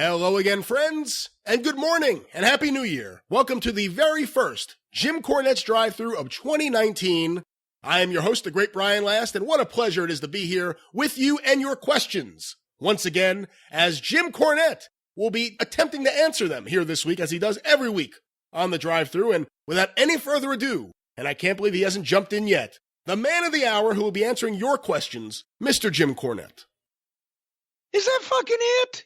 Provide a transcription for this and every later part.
Hello again, friends, and good morning, and Happy New Year. Welcome to the very first Jim Cornette's Drive-Thru of 2019. I am your host, the great Brian Last, and what a pleasure it is to be here with you and your questions. Once again, as Jim Cornette will be attempting to answer them here this week, as he does every week on the Drive-Thru. And without any further ado, and I can't believe he hasn't jumped in yet, the man of the hour who will be answering your questions, Mr. Jim Cornette. Is that fucking it?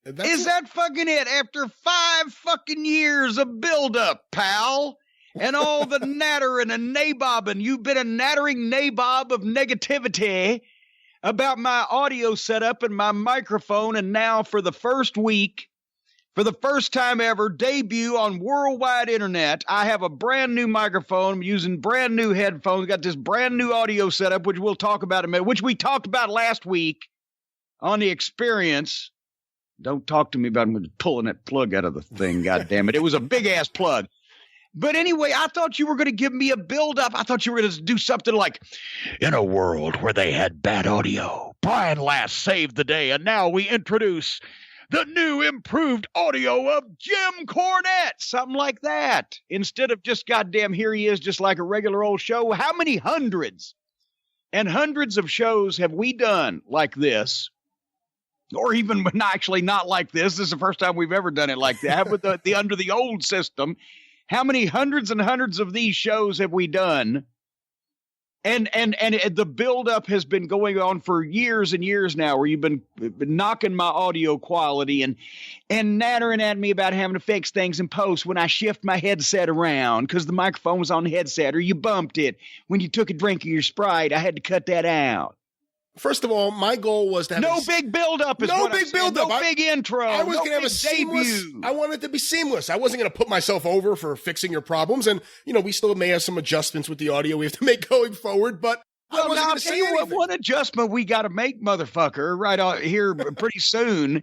Is that fucking it? After 5 fucking years of buildup, pal, and all the nattering and nabobbing, you've been a nattering nabob of negativity about my audio setup and my microphone, and now for the first week, for the first time ever, debut on worldwide internet, I have a brand new microphone. I'm using brand new headphones. Got this brand new audio setup, which we'll talk about in a minute, which we talked about last week on the experience. Don't talk to me about pulling that plug out of the thing, goddammit. It was a big-ass plug. But anyway, I thought you were going to give me a build-up. I thought you were going to do something like, in a world where they had bad audio, Brian Last saved the day, and now we introduce the new improved audio of Jim Cornette. Something like that. Instead of just goddamn, here he is, just like a regular old show. How many hundreds and hundreds of shows have we done like this? Or even actually not like this. This is the first time we've ever done it like that. With the under the old system, how many hundreds and hundreds of these shows have we done? And the buildup has been going on for years and years now, where you've been knocking my audio quality and nattering at me about having to fix things in post when I shift my headset around because the microphone was on the headset, or you bumped it when you took a drink of your Sprite. I had to cut that out. First of all, my goal was to have no big build-up. No big intro. I was going to have a seamless debut. I wanted it to be seamless. I wasn't going to put myself over for fixing your problems. And, you know, we still may have some adjustments with the audio we have to make going forward. But I wasn't going to say anything. One adjustment we got to make, motherfucker, right out here pretty soon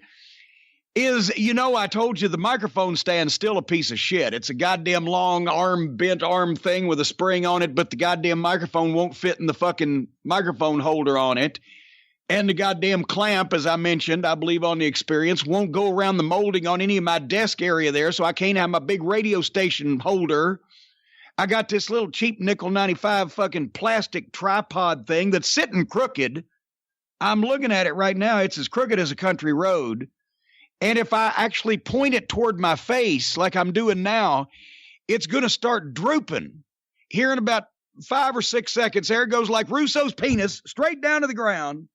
is, you know, I told you the microphone stand's still a piece of shit. It's a goddamn long bent arm thing with a spring on it, but the goddamn microphone won't fit in the fucking microphone holder on it. And the goddamn clamp, as I mentioned, I believe on the experience, won't go around the molding on any of my desk area there, so I can't have my big radio station holder. I got this little cheap nickel 95 fucking plastic tripod thing that's sitting crooked. I'm looking at it right now. It's as crooked as a country road. And if I actually point it toward my face like I'm doing now, it's going to start drooping. Here in about 5 or 6 seconds, there it goes like Russo's penis, straight down to the ground.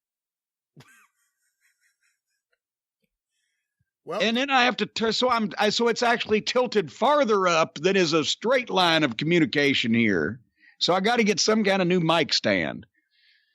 Well, and then I have to so it's actually tilted farther up than is a straight line of communication here. So I got to get some kind of new mic stand.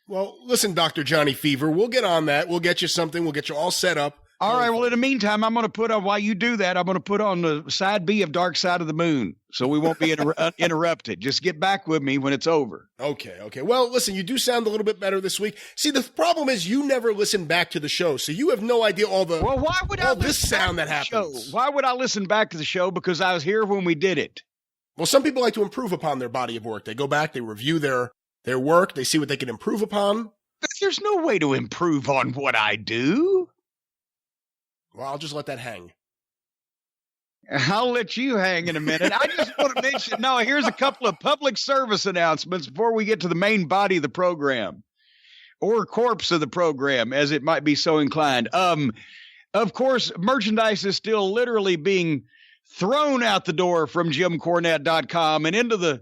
Well, listen, Dr. Johnny Fever, we'll get on that. We'll get you something. We'll get you all set up. All right. Well, in the meantime, I'm going to put on, while you do that, I'm going to put on the side B of Dark Side of the Moon, so we won't be interrupted. Just get back with me when it's over. Okay. Well, listen, you do sound a little bit better this week. See, the problem is you never listen back to the show, so you have no idea all this sound that happens. Why would I listen back to the show? Because I was here when we did it. Well, some people like to improve upon their body of work. They go back, they review their work, they see what they can improve upon. But there's no way to improve on what I do. Well, I'll just let that hang. I'll let you hang in a minute. I just want to mention, here's a couple of public service announcements before we get to the main body of the program, or corpse of the program, as it might be so inclined. Of course, merchandise is still literally being thrown out the door from JimCornette.com and into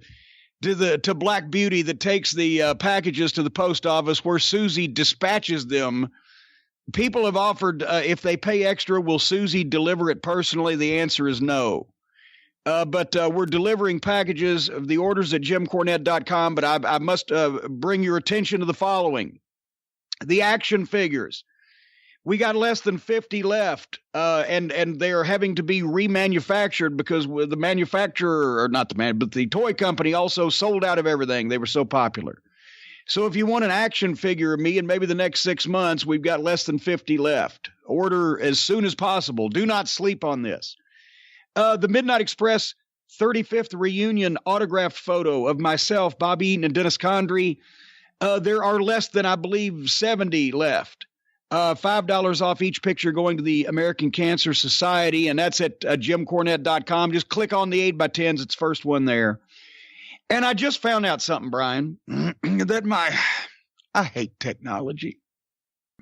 to Black Beauty that takes the packages to the post office, where Susie dispatches them. People have offered, if they pay extra, will Susie deliver it personally? The answer is no. But we're delivering packages of the orders at JimCornette.com. But I must bring your attention to the following. The action figures. We got less than 50 left, and they're having to be remanufactured because the manufacturer, or not the man, but the toy company also sold out of everything. They were so popular. So if you want an action figure of me in maybe the next 6 months, we've got less than 50 left. Order as soon as possible. Do not sleep on this. The Midnight Express 35th reunion autographed photo of myself, Bob Eaton, and Dennis Condrey. There are less than, I believe, 70 left. $5 off each picture going to the American Cancer Society, and that's at JimCornette.com. Just click on the 8x10s. It's first one there. And I just found out something, Brian, that I hate technology.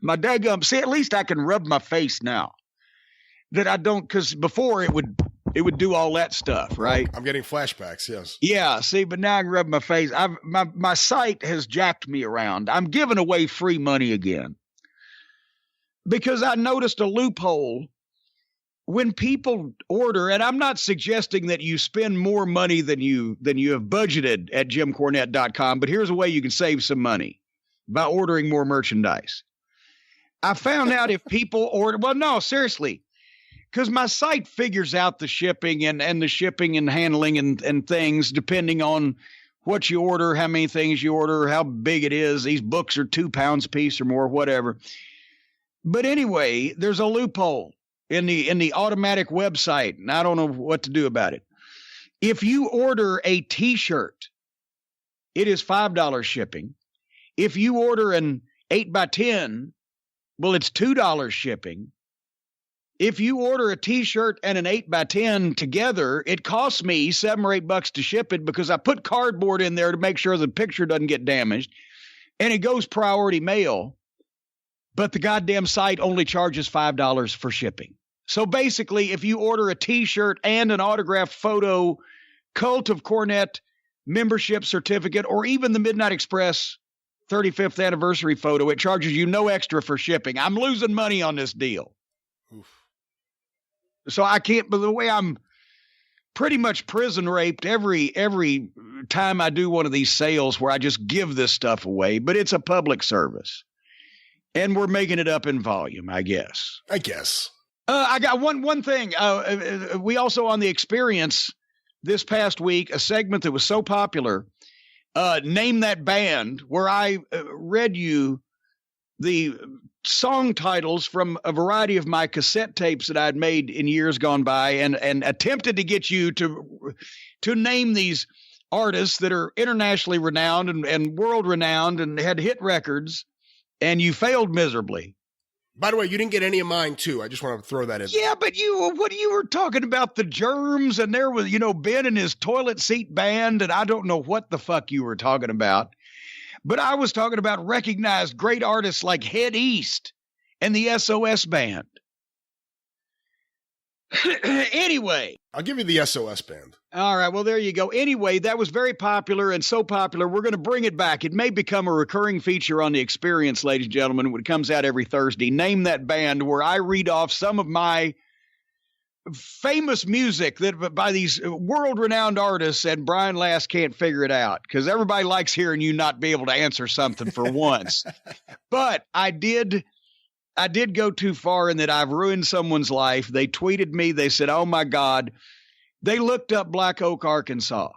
My daggum, see, at least I can rub my face now. That I don't, because before it would do all that stuff, right? I'm getting flashbacks, yes. Yeah, see, but now I can rub my face. My site has jacked me around. I'm giving away free money again. Because I noticed a loophole when people order, and I'm not suggesting that you spend more money than you have budgeted at JimCornette.com, but here's a way you can save some money by ordering more merchandise. I found out if people order, well, no, seriously, because my site figures out the shipping and the shipping and handling and things depending on what you order, how many things you order, how big it is. These books are 2 pounds a piece or more, whatever. But anyway, there's a loophole in the automatic website, and I don't know what to do about it. If you order a T-shirt, it is $5 shipping. If you order an 8x10, well, it's $2 shipping. If you order a T-shirt and an 8x10 together, it costs me $7 or $8 to ship it because I put cardboard in there to make sure the picture doesn't get damaged, and it goes priority mail. But the goddamn site only charges $5 for shipping. So basically, if you order a T-shirt and an autographed photo, Cult of Cornette membership certificate, or even the Midnight Express 35th anniversary photo, it charges you no extra for shipping. I'm losing money on this deal. Oof. So I can't, but the way I'm pretty much prison raped every time I do one of these sales where I just give this stuff away, but it's a public service. And we're making it up in volume, I guess. I got one thing. We also on the Experience this past week, a segment that was so popular, Name That Band, where I read you the song titles from a variety of my cassette tapes that I'd made in years gone by and attempted to get you to name these artists that are internationally renowned and world renowned and had hit records. And you failed miserably. By the way, you didn't get any of mine, too. I just want to throw that in. Yeah, but you were talking about the Germs, and there was, Ben and his toilet seat band, and I don't know what the fuck you were talking about. But I was talking about recognized great artists like Head East and the SOS Band. Anyway. I'll give you the SOS Band. All right, well, there you go. Anyway, that was very popular and so popular, we're going to bring it back. It may become a recurring feature on The Experience, ladies and gentlemen, when it comes out every Thursday. Name That Band, where I read off some of my famous music that by these world-renowned artists, and Brian Last can't figure it out because everybody likes hearing you not be able to answer something for once. But I did go too far in that I've ruined someone's life. They tweeted me. They said, oh, my God. They looked up Black Oak, Arkansas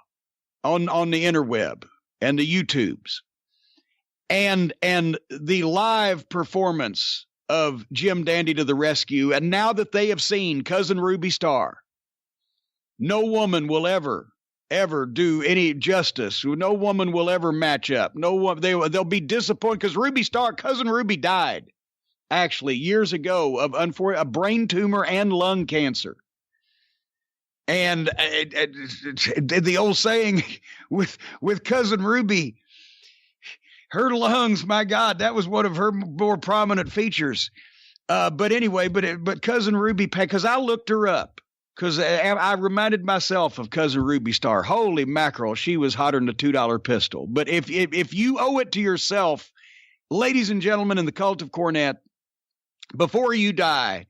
on the interweb and the YouTubes. And the live performance of Jim Dandy to the Rescue. And now that they have seen Cousin Ruby Star, no woman will ever do any justice. No woman will ever match up. No one, they'll be disappointed because Ruby Star, Cousin Ruby died. Actually, years ago of a brain tumor and lung cancer. And the old saying with Cousin Ruby, her lungs, my God, that was one of her more prominent features. But anyway, but Cousin Ruby, because I looked her up, because I reminded myself of Cousin Ruby Star. Holy mackerel, she was hotter than a $2 pistol. But if you owe it to yourself, ladies and gentlemen in the Cult of Cornette, before you die,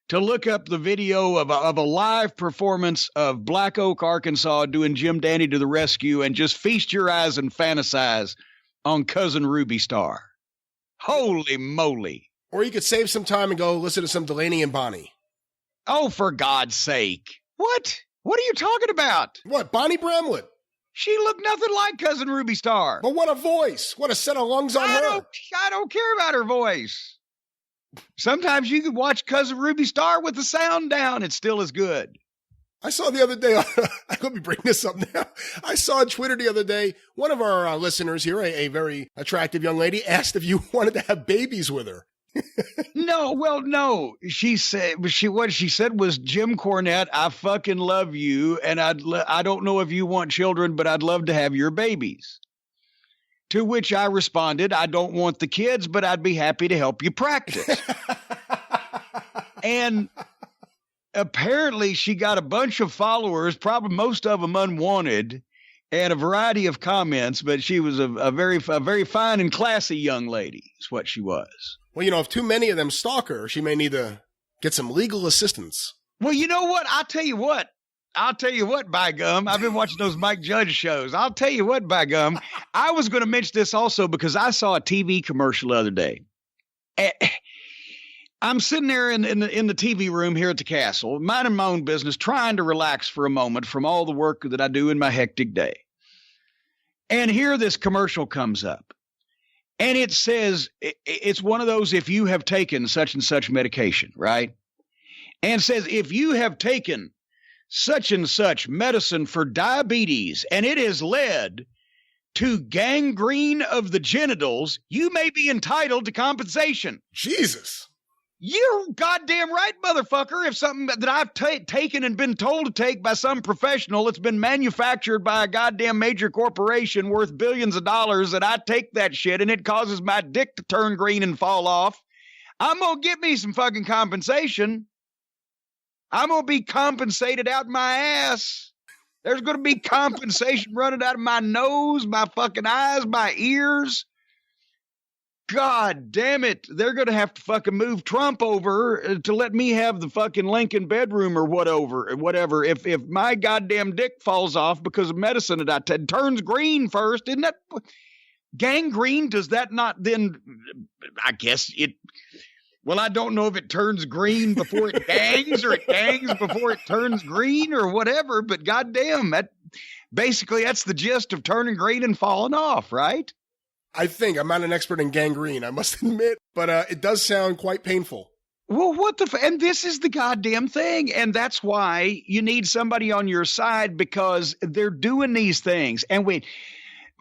to look up the video of a live performance of Black Oak, Arkansas, doing Jim Dandy to the Rescue, and just feast your eyes and fantasize on Cousin Ruby Star. Holy moly. Or you could save some time and go listen to some Delaney and Bonnie. Oh, for God's sake. What? What are you talking about? What, Bonnie Bramlett? She looked nothing like Cousin Ruby Star. But what a voice. What a set of lungs on her. I don't care about her voice. Sometimes you can watch Cousin Ruby Star with the sound down. It's still as good. I saw the other day, let me bring this up now. I saw on Twitter the other day, one of our listeners here, a very attractive young lady, asked if you wanted to have babies with her. No. She said what she said was, Jim Cornette, I fucking love you, and I don't know if you want children, but I'd love to have your babies. To which I responded, I don't want the kids, but I'd be happy to help you practice. And apparently she got a bunch of followers, probably most of them unwanted, and a variety of comments, but she was a very fine and classy young lady is what she was. Well, if too many of them stalk her, she may need to get some legal assistance. Well, you know what? I'll tell you what, by gum. I've been watching those Mike Judge shows. I'll tell you what, by gum. I was going to mention this also because I saw a TV commercial the other day. I'm sitting there in the TV room here at the castle, minding my own business, trying to relax for a moment from all the work that I do in my hectic day. And here this commercial comes up. And it says, it's one of those, if you have taken such and such medication, right? And it says, if you have taken such and such medicine for diabetes, and it has led to gangrene of the genitals, you may be entitled to compensation. Jesus. You're goddamn right, motherfucker. If something that I've taken and been told to take by some professional, it's been manufactured by a goddamn major corporation worth billions of dollars, and I take that shit and it causes my dick to turn green and fall off, I'm going to get me some fucking compensation. I'm going to be compensated out my ass. There's going to be compensation running out of my nose, my fucking eyes, my ears. God damn it. They're going to have to fucking move Trump over to let me have the fucking Lincoln bedroom or whatever. If my goddamn dick falls off because of medicine that I take, turns green first, isn't that gangrene? Does that not then, I guess it, well, I don't know if it turns green before it gangs or it gangs before it turns green or whatever, but goddamn, that's the gist of turning green and falling off, right? I think I'm not an expert in gangrene, I must admit, but it does sound quite painful. Well, and this is the goddamn thing. And that's why you need somebody on your side, because they're doing these things. And wait,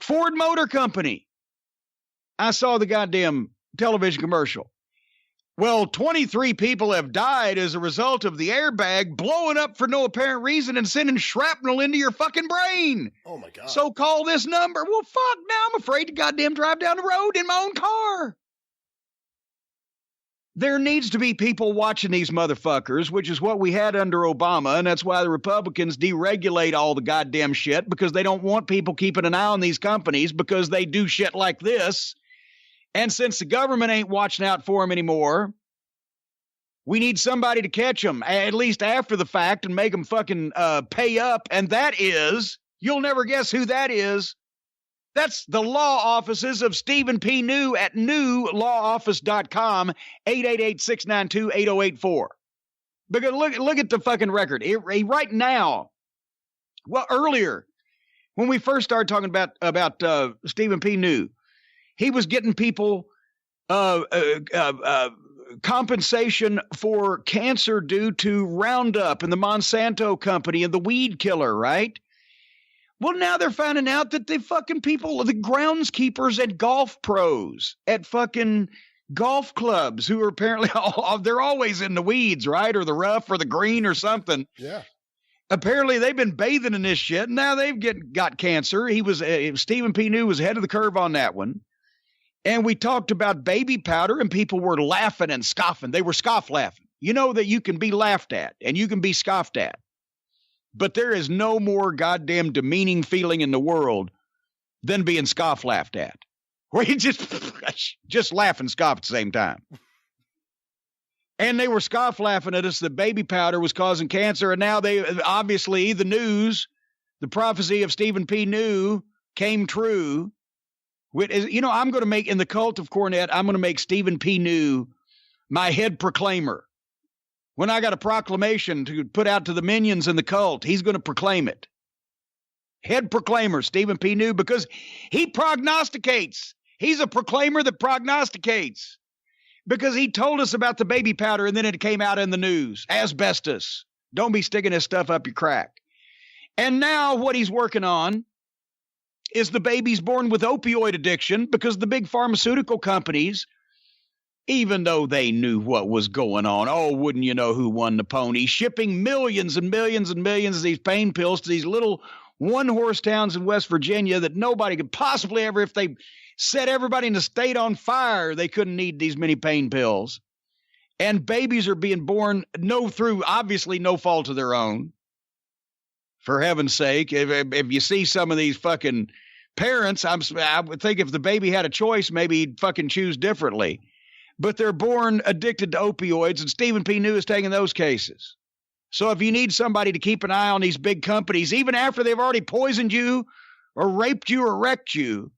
Ford Motor Company. I saw the goddamn television commercial. Well, 23 people have died as a result of the airbag blowing up for no apparent reason and sending shrapnel into your fucking brain. Oh, my God. So call this number. Well, fuck, now I'm afraid to goddamn drive down the road in my own car. There needs to be people watching these motherfuckers, which is what we had under Obama, and that's why the Republicans deregulate all the goddamn shit, because they don't want people keeping an eye on these companies because they do shit like this. And since the government ain't watching out for them anymore, we need somebody to catch them, at least after the fact, and make them fucking pay up. And that is, you'll never guess who that is. That's the law offices of Stephen P. New at newlawoffice.com, 888-692-8084. Because look at the fucking record. Right now, well, earlier, when we first started talking about Stephen P. New, he was getting people compensation for cancer due to Roundup and the Monsanto company and the weed killer, right? Well, now they're finding out that the fucking people, the groundskeepers at golf pros, at fucking golf clubs, who are apparently, they're always in the weeds, right? Or the rough or the green or something. Yeah. Apparently they've been bathing in this shit. And now they've got cancer. Stephen P. New was ahead of the curve on that one. And we talked about baby powder, and people were laughing and scoffing. They were scoff laughing. You know that you can be laughed at and you can be scoffed at. But there is no more goddamn demeaning feeling in the world than being scoff laughed at. Where you just laugh and scoff at the same time. And they were scoff laughing at us that baby powder was causing cancer. And now they, obviously, the news, the prophecy of Stephen P. New came true. You know, I'm going to make, in the cult of Cornette, I'm going to make Stephen P. New my head proclaimer. When I got a proclamation to put out to the minions in the cult, he's going to proclaim it. Head proclaimer, Stephen P. New, because he prognosticates. He's a proclaimer that prognosticates. Because he told us about the baby powder, and then it came out in the news. Asbestos. Don't be sticking this stuff up your crack. And now what he's working on is the babies born with opioid addiction, because the big pharmaceutical companies even though they knew what was going on. Oh, wouldn't you know who won the pony? Shipping millions and millions and millions of these pain pills to these little one-horse towns in West Virginia that nobody could possibly ever, if they set everybody in the state on fire, they couldn't need these many pain pills. And babies are being born through obviously no fault of their own. For heaven's sake, if you see some of these fucking parents, I would think if the baby had a choice, maybe he'd fucking choose differently. But they're born addicted to opioids, and Stephen P. New is taking those cases. So if you need somebody to keep an eye on these big companies, even after they've already poisoned you or raped you or wrecked you,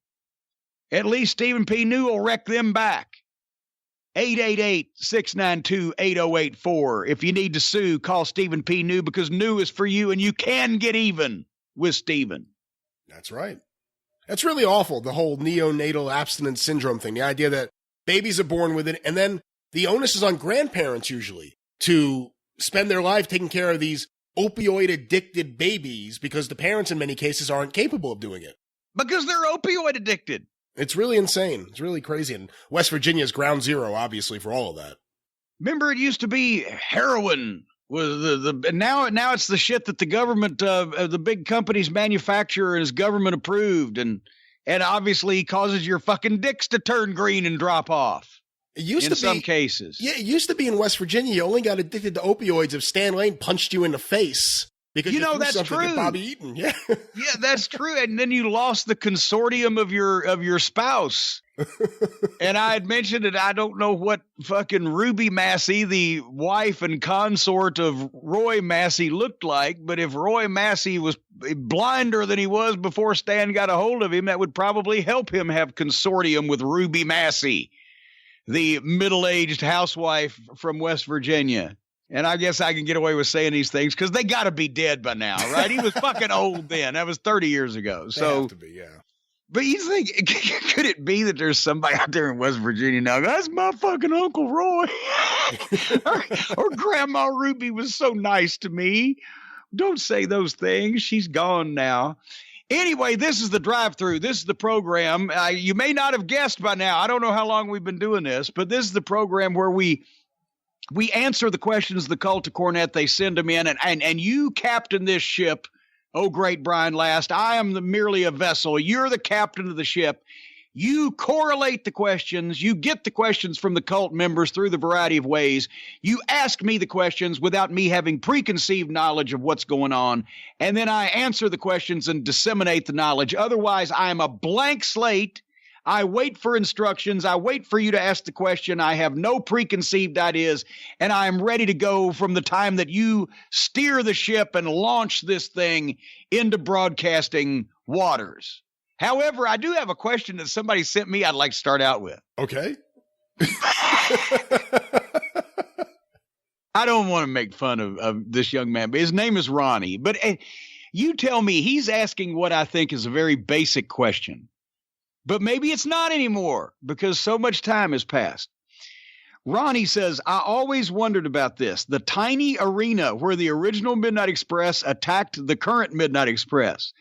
at least Stephen P. New will wreck them back. 888-692-8084. If you need to sue, call Stephen P. New, because New is for you, and you can get even with Stephen. That's right. That's really awful, the whole neonatal abstinence syndrome thing, the idea that babies are born with it, and then the onus is on grandparents usually to spend their life taking care of these opioid-addicted babies because the parents in many cases aren't capable of doing it. Because they're opioid addicted. It's really insane. It's really crazy. And West Virginia is ground zero, obviously, for all of that. Remember, it used to be heroin. Now it's the shit that the government, the big companies manufacture and is government approved, and obviously causes your fucking dicks to turn green and drop off. It used in to be, some cases. Yeah, it used to be in West Virginia. You only got addicted to opioids if Stan Lane punched you in the face. Because you know that's true. Bobby Eaton, yeah, yeah, that's true. And then you lost the consortium of your spouse. And I had mentioned that I don't know what fucking Ruby Massey, the wife and consort of Roy Massey, looked like. But if Roy Massey was blinder than he was before Stan got a hold of him, that would probably help him have consortium with Ruby Massey, the middle-aged housewife from West Virginia. And I guess I can get away with saying these things because they got to be dead by now, right? He was fucking old then. That was 30 years ago. So, they have to be, yeah. But you think, could it be that there's somebody out there in West Virginia now? That's my fucking Uncle Roy. or Grandma Ruby was so nice to me. Don't say those things. She's gone now. Anyway, this is the Drive-Thru. This is the program. You may not have guessed by now. I don't know how long we've been doing this, but this is the program where we answer the questions of the cult of Cornette. They send them in, and you captain this ship. Oh, great Brian Last. I am merely a vessel. You're the captain of the ship. You correlate the questions. You get the questions from the cult members through the variety of ways. You ask me the questions without me having preconceived knowledge of what's going on, and then I answer the questions and disseminate the knowledge. Otherwise, I am a blank slate. I wait for instructions. I wait for you to ask the question. I have no preconceived ideas, and I am ready to go from the time that you steer the ship and launch this thing into broadcasting waters. However, I do have a question that somebody sent me I'd like to start out with. Okay. I don't want to make fun of this young man, but his name is Ronnie. But you tell me, he's asking what I think is a very basic question. But maybe it's not anymore because so much time has passed. Ronnie says, I always wondered about this. The tiny arena where the original Midnight Express attacked the current Midnight Express.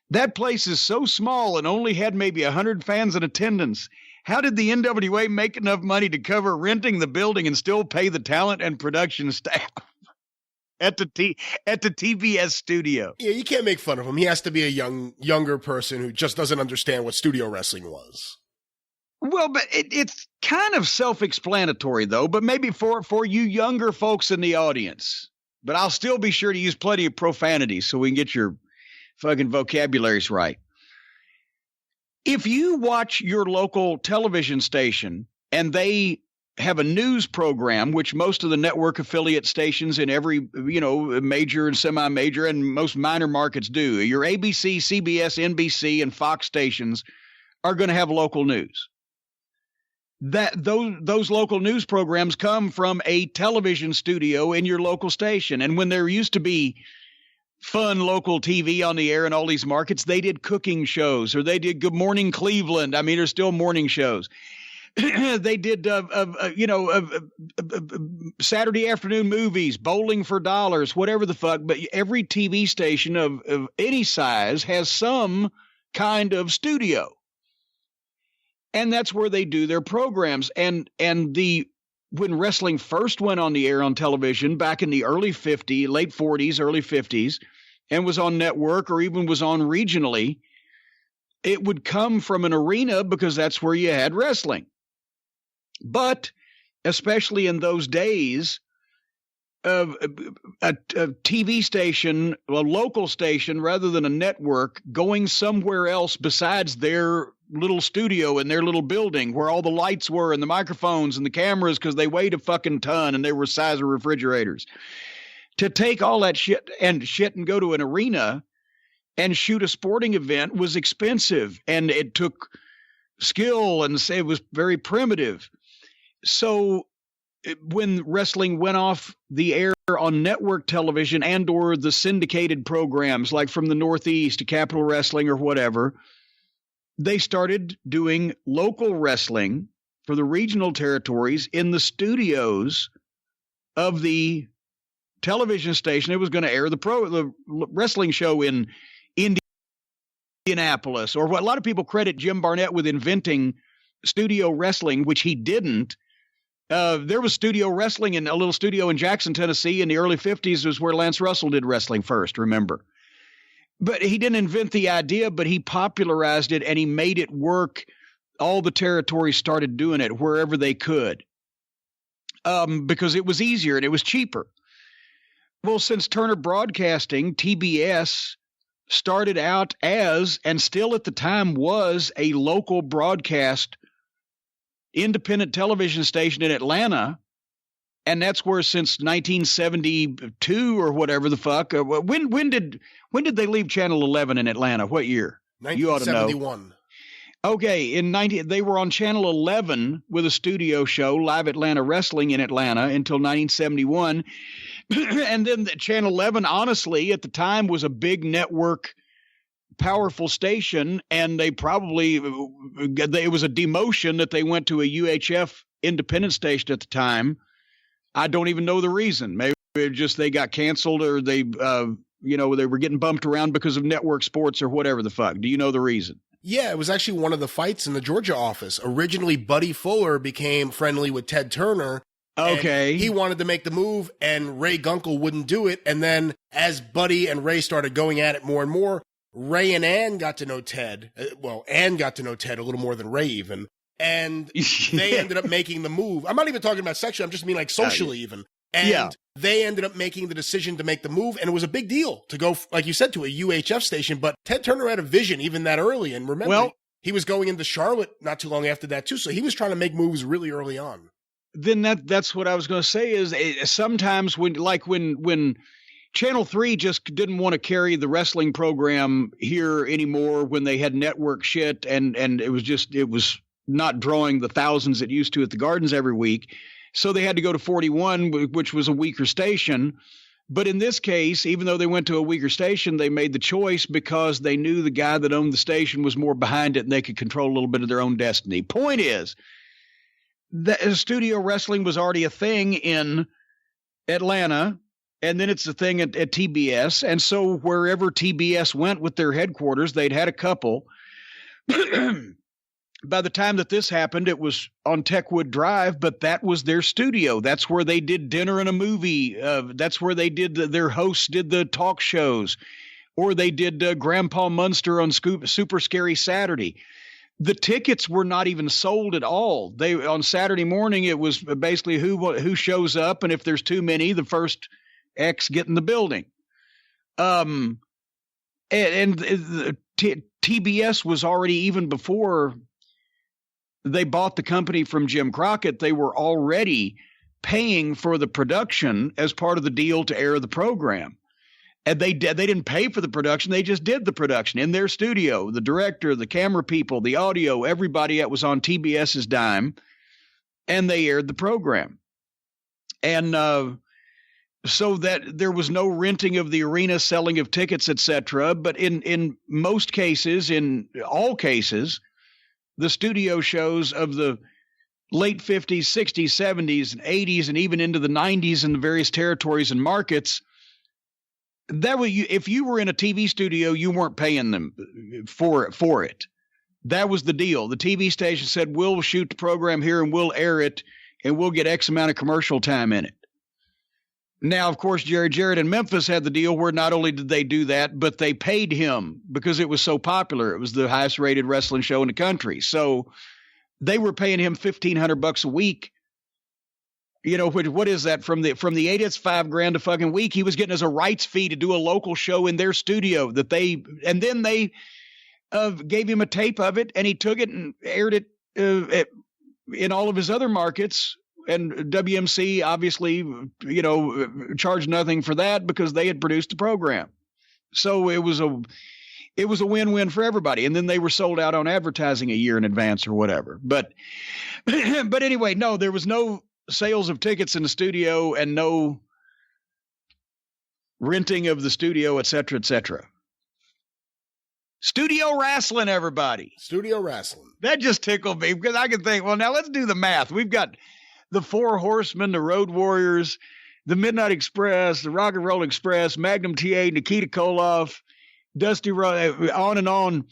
That place is so small and only had maybe 100 fans in attendance. How did the NWA make enough money to cover renting the building and still pay the talent and production staff? At the TBS studio. Yeah, you can't make fun of him. He has to be a younger person who just doesn't understand what studio wrestling was. Well, but it's kind of self-explanatory, though, but maybe for you younger folks in the audience. But I'll still be sure to use plenty of profanity so we can get your fucking vocabularies right. If you watch your local television station and they have a news program, which most of the network affiliate stations in every, major and semi-major and most minor markets do. Your ABC, CBS, NBC, and Fox stations are going to have local news. Those local news programs come from a television studio in your local station. And when there used to be fun local TV on the air in all these markets, they did cooking shows or they did Good Morning Cleveland. I mean, there's still morning shows. They did, Saturday afternoon movies, Bowling for Dollars, whatever the fuck. But every TV station of any size has some kind of studio. And that's where they do their programs. And when wrestling first went on the air on television back in the late 40s, early 50s, and was on network or even was on regionally, it would come from an arena because that's where you had wrestling. But especially in those days, a TV station, a local station, rather than a network, going somewhere else besides their little studio in their little building where all the lights were and the microphones and the cameras, because they weighed a fucking ton and they were the size of refrigerators. To take all that shit and go to an arena and shoot a sporting event was expensive, and it took skill, and it was very primitive. So when wrestling went off the air on network television and or the syndicated programs like from the Northeast to Capital Wrestling or whatever, they started doing local wrestling for the regional territories in the studios of the television station. It was going to air the wrestling show in Indianapolis, or what a lot of people credit Jim Barnett with inventing studio wrestling, which he didn't. There was studio wrestling in a little studio in Jackson, Tennessee in the early 50s was where Lance Russell did wrestling first, remember. But he didn't invent the idea, but he popularized it and he made it work. All the territories started doing it wherever they could because it was easier and it was cheaper. Well, since Turner Broadcasting, TBS started out as, and still at the time was, a local broadcast independent television station in Atlanta. And that's where since 1972 or whatever the fuck, when did they leave Channel 11 in Atlanta? What year? 1971. You ought to know. Okay, they were on Channel 11 with a studio show, Live Atlanta Wrestling in Atlanta, until 1971. And then Channel 11, honestly, at the time was a big network, powerful station, and it was a demotion that they went to a UHF independent station at the time. I don't even know the reason. Maybe just they got canceled, or they were getting bumped around because of network sports or whatever the fuck. Do you know the reason? Yeah, it was actually one of the fights in the Georgia office. Originally, Buddy Fuller became friendly with Ted Turner. Okay. He wanted to make the move, and Ray Gunkel wouldn't do it. And then as Buddy and Ray started going at it more and more, Ray and Ann got to know Ted. Ann got to know Ted a little more than Ray even. And they ended up making the move. I'm not even talking about sexually. I'm just mean like socially even. And they ended up making the decision to make the move. And it was a big deal to go, like you said, to a UHF station. But Ted Turner had a vision even that early. And remember, he was going into Charlotte not too long after that too. So he was trying to make moves really early on. Then that's what I was going to say is sometimes when Channel 3 just didn't want to carry the wrestling program here anymore when they had network shit, and it was not drawing the thousands it used to at the Gardens every week. So they had to go to 41, which was a weaker station. But in this case, even though they went to a weaker station, they made the choice because they knew the guy that owned the station was more behind it and they could control a little bit of their own destiny. Point is, the studio wrestling was already a thing in Atlanta, and then it's a thing at TBS. And so wherever TBS went with their headquarters, they'd had a couple. By the time that this happened, it was on Techwood Drive, but that was their studio. That's where they did dinner and a movie. That's where they did their hosts did the talk shows, or they did Grandpa Munster on Super Scary Saturday. The tickets were not even sold at all. On Saturday morning, it was basically who shows up, and if there's too many, the first X get in the building. TBS was already, even before they bought the company from Jim Crockett, they were already paying for the production as part of the deal to air the program. And they didn't pay for the production. They just did the production in their studio. The director, the camera people, the audio, everybody that was on TBS's dime, and they aired the program. And so that there was no renting of the arena, selling of tickets, etc. But in most cases, in all cases, the studio shows of the late 50s, 60s, 70s, and 80s, and even into the 90s in the various territories and markets, that way, if you were in a TV studio, you weren't paying them for it. That was the deal. The TV station said, we'll shoot the program here and we'll air it and we'll get X amount of commercial time in it. Now, of course, Jerry Jarrett in Memphis had the deal where not only did they do that, but they paid him because it was so popular. It was the highest rated wrestling show in the country. So they were paying him $1,500 a week. You know, what is that from the 8? It's $5,000 a fucking week. He was getting as a rights fee to do a local show in their studio and then they gave him a tape of it and he took it and aired it in all of his other markets. And WMC obviously, you know, charged nothing for that because they had produced the program. So it was a win-win for everybody. And then they were sold out on advertising a year in advance or whatever. But anyway, no, there was no sales of tickets in the studio and no renting of the studio, et cetera, et cetera. Studio wrestling, everybody. Studio wrestling. That just tickled me because I could think, well, now let's do the math. We've got the Four Horsemen, the Road Warriors, the Midnight Express, the Rock and Roll Express, Magnum TA, Nikita Koloff, Dusty Rhodes, on and on.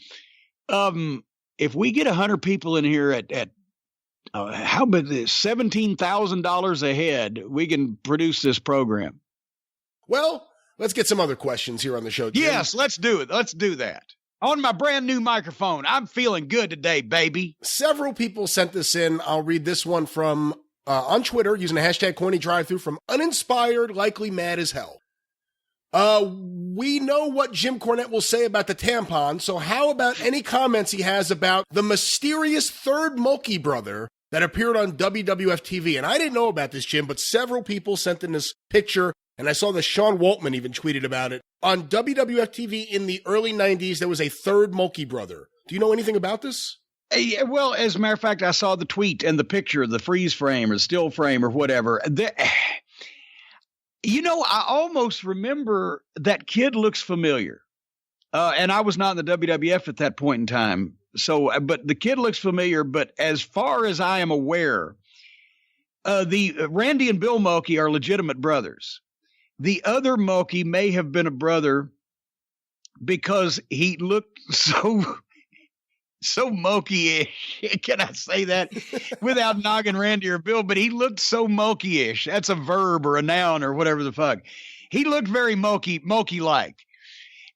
If we get 100 people in here at how about this, $17,000 a head, we can produce this program. Well, let's get some other questions here on the show, Jim. Yes, let's do it. Let's do that. On my brand new microphone. I'm feeling good today, baby. Several people sent this in. I'll read this one from on Twitter using the hashtag CornyDriveThru from Uninspired, Likely Mad as Hell. We know what Jim Cornette will say about the tampon, so how about any comments he has about the mysterious third Mulkey brother that appeared on WWF TV? And I didn't know about this, Jim, but several people sent in this picture, and I saw that Sean Waltman even tweeted about it. On WWF TV in the early 90s, there was a third Mulkey brother. Do you know anything about this? Well, as a matter of fact, I saw the tweet and the picture, the freeze frame or still frame or whatever. You know, I almost remember that kid looks familiar. And I was not in the WWF at that point in time. So, but the kid looks familiar. But as far as I am aware, the Randy and Bill Mulkey are legitimate brothers. The other Mulkey may have been a brother because he looked so Mulkey-ish. Can I say that without knocking Randy or Bill? But he looked so Mulkey-ish. That's a verb or a noun or whatever the fuck. He looked very Mulkey-like.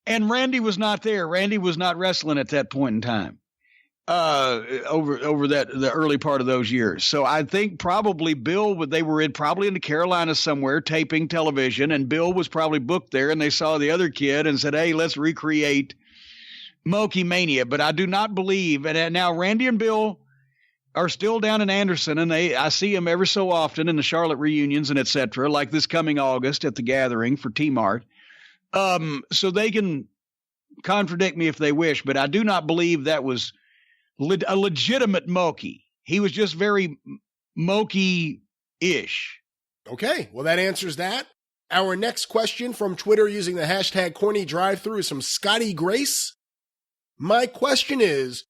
And Randy was not there. Randy was not wrestling at that point in time. Over the early part of those years. So I think probably Bill, they were probably in the Carolinas somewhere taping television, and Bill was probably booked there, and they saw the other kid and said, hey, let's recreate Mulkey Mania. But I do not believe, and now Randy and Bill are still down in Anderson, and I see them ever so often in the Charlotte reunions and et cetera, like this coming August at the Gathering for T-Mart. So they can contradict me if they wish, but I do not believe that was a legitimate Mulkey. He was just very Mulkey-ish. Okay, well, that answers that. Our next question from Twitter using the hashtag CornyDriveThru is from Scotty Grace. My question is,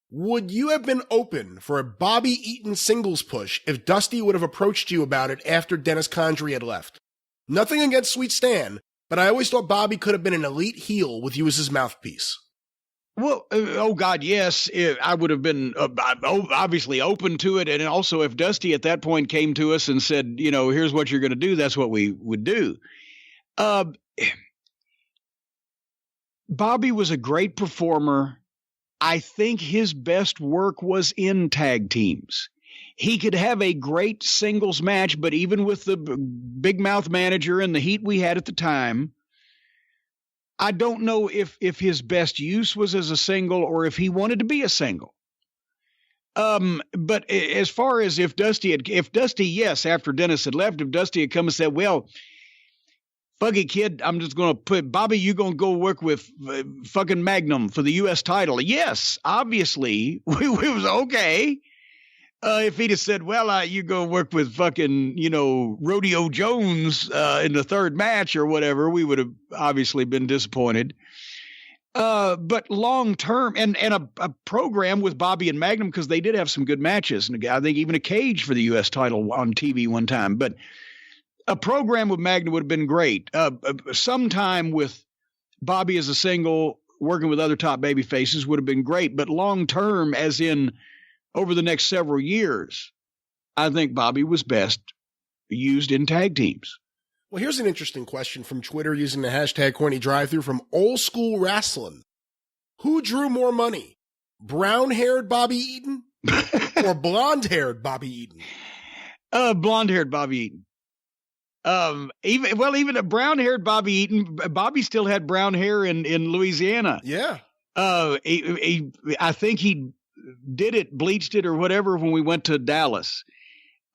would you have been open for a Bobby Eaton singles push if Dusty would have approached you about it after Dennis Condrey had left? Nothing against Sweet Stan, but I always thought Bobby could have been an elite heel with you as his mouthpiece. Well, oh God, yes, I would have been obviously open to it. And also if Dusty at that point came to us and said, you know, here's what you're going to do, that's what we would do. Bobby was a great performer. I think his best work was in tag teams. He could have a great singles match, but even with the big mouth manager and the heat we had at the time, I don't know if his best use was as a single or if he wanted to be a single. But as far as if Dusty, yes, after Dennis had left, if Dusty had come and said, well, fuck it, kid, I'm just going to put Bobby, you're going to go work with fucking Magnum for the U.S. title. Yes, obviously, we was okay. If he'd have said, well, you go work with fucking, you know, Rodeo Jones in the third match or whatever, we would have obviously been disappointed. But long term, and a program with Bobby and Magnum, because they did have some good matches. And I think even a cage for the U.S. title on TV one time. But a program with Magnum would have been great. Sometime with Bobby as a single working with other top baby faces would have been great. But long term, as in over the next several years, I think Bobby was best used in tag teams. Well, here's an interesting question from Twitter using the hashtag CornyDriveThru from Old School Wrestling. Who drew more money? Brown-haired Bobby Eaton or blonde-haired Bobby Eaton? Blonde-haired Bobby Eaton. Even a brown-haired Bobby Eaton, Bobby still had brown hair in Louisiana. Yeah. I think he did it, bleached it or whatever when we went to Dallas.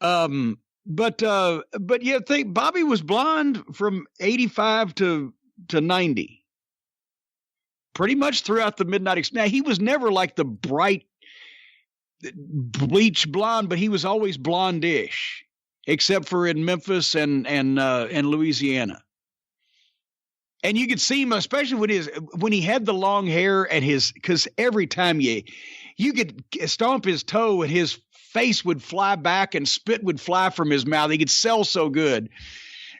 But yeah, think Bobby was blonde from 85 to 90. Pretty much throughout the mid-90s. Now, he was never like the bright bleach blonde, but he was always blondish, except for in Memphis and Louisiana. And you could see him, especially when he had the long hair and because every time you could stomp his toe and his face would fly back and spit would fly from his mouth. He could sell so good.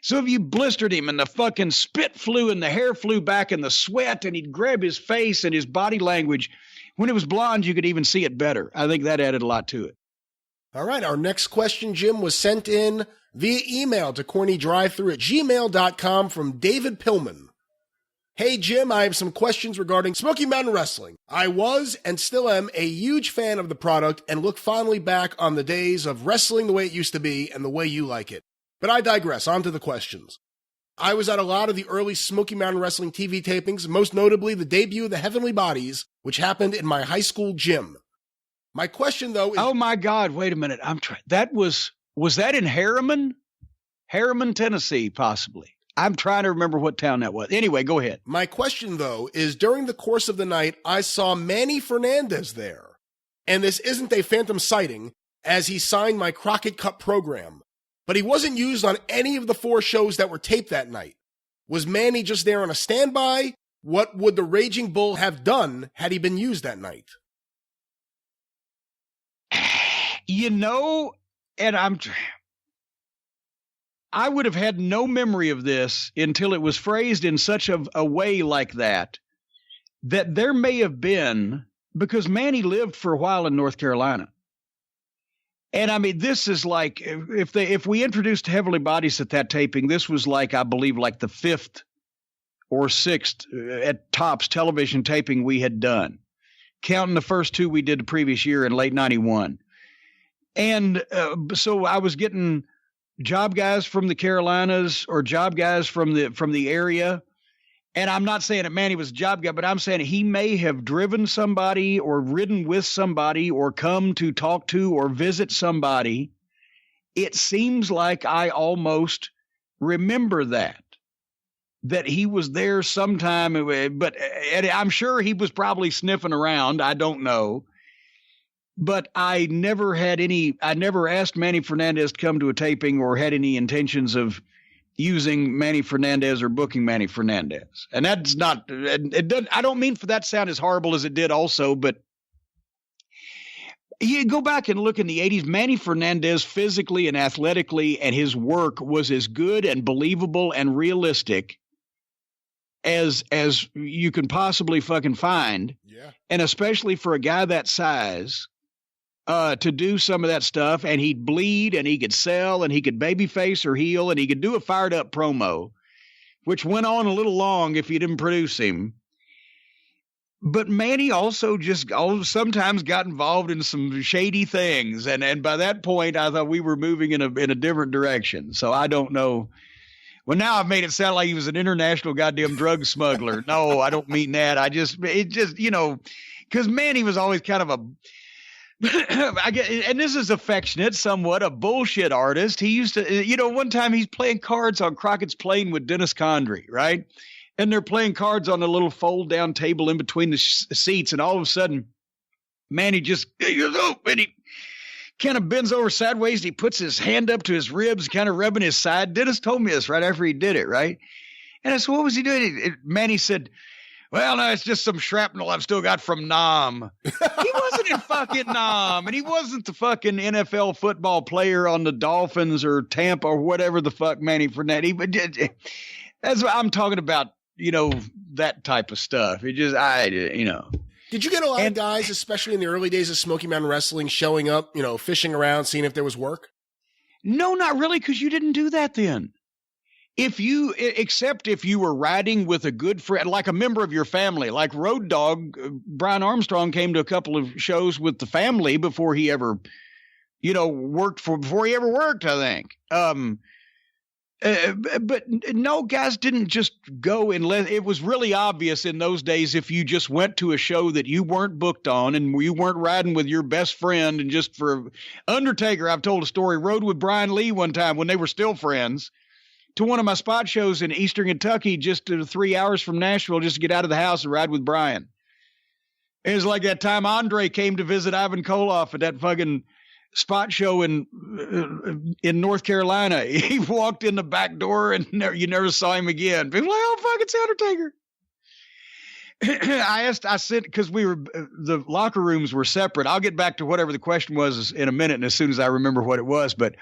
So if you blistered him and the fucking spit flew and the hair flew back and the sweat and he'd grab his face and his body language, when it was blonde, you could even see it better. I think that added a lot to it. All right. Our next question, Jim, was sent in via email to CornyDriveThru@gmail.com from David Pillman. Hey, Jim, I have some questions regarding Smoky Mountain Wrestling. I was and still am a huge fan of the product and look fondly back on the days of wrestling the way it used to be and the way you like it. But I digress. On to the questions. I was at a lot of the early Smoky Mountain Wrestling TV tapings, most notably the debut of the Heavenly Bodies, which happened in my high school gym. My question, though, is... Oh, my God. Wait a minute. Was that in Harriman? Harriman, Tennessee, possibly. I'm trying to remember what town that was. Anyway, go ahead. My question, though, is during the course of the night, I saw Manny Fernandez there. And this isn't a phantom sighting, as he signed my Crockett Cup program. But he wasn't used on any of the 4 shows that were taped that night. Was Manny just there on a standby? What would the Raging Bull have done had he been used that night? And I would have had no memory of this until it was phrased in such a way like that there may have been, because Manny lived for a while in North Carolina. And I mean, this is like, if we introduced Heavenly Bodies at that taping, this was like, I believe, like the 5th or 6th at tops television taping we had done, counting the first 2 we did the previous year in late 91. And so I was getting job guys from the Carolinas or job guys from the area. And I'm not saying that Manny was a job guy, but I'm saying he may have driven somebody or ridden with somebody or come to talk to or visit somebody. It seems like I almost remember that he was there sometime, but I'm sure he was probably sniffing around. I don't know. But I never asked Manny Fernandez to come to a taping or had any intentions of using Manny Fernandez or booking Manny Fernandez. And that's not, it doesn't, I don't mean for that to sound as horrible as it did also, but you go back and look in the 80s, Manny Fernandez physically and athletically and his work was as good and believable and realistic as you can possibly fucking find. Yeah. And especially for a guy that size, to do some of that stuff, and he'd bleed and he could sell and he could babyface or heel and he could do a fired up promo, which went on a little long if you didn't produce him. But Manny also sometimes got involved in some shady things. And by that point, I thought we were moving in a different direction. So I don't know. Well, now I've made it sound like he was an international goddamn drug smuggler. No, I don't mean that. Because Manny was always kind of and this is affectionate, somewhat a bullshit artist. He used to, one time he's playing cards on Crockett's Plane with Dennis Condrey, right? And they're playing cards on a little fold down table in between the seats. And all of a sudden, Manny just, and he kind of bends over sideways. And he puts his hand up to his ribs, kind of rubbing his side. Dennis told me this right after he did it, right? And I said, what was he doing? Manny said, well, no, it's just some shrapnel I've still got from Nam. He wasn't in fucking Nam, and he wasn't the fucking NFL football player on the Dolphins or Tampa or whatever the fuck Manny Fernandez. That's what I'm talking about. that type of stuff. It just, Did you get a lot of guys, especially in the early days of Smoky Mountain Wrestling, showing up, fishing around, seeing if there was work? No, not really, because you didn't do that then. Except if you were riding with a good friend, like a member of your family, like Road Dogg, Brian Armstrong came to a couple of shows with the family before he ever, before he ever worked, I think. But no, guys didn't just go unless it was really obvious in those days. If you just went to a show that you weren't booked on and you weren't riding with your best friend, and just for Undertaker, I've told a story, rode with Brian Lee one time when they were still friends to one of my spot shows in Eastern Kentucky, just 3 hours from Nashville, just to get out of the house and ride with Brian. It was like that time Andre came to visit Ivan Koloff at that fucking spot show in North Carolina. He walked in the back door and you never saw him again. People were like, oh, fuck, it's Undertaker. I said, because the locker rooms were separate. I'll get back to whatever the question was in a minute, and as soon as I remember what it was, but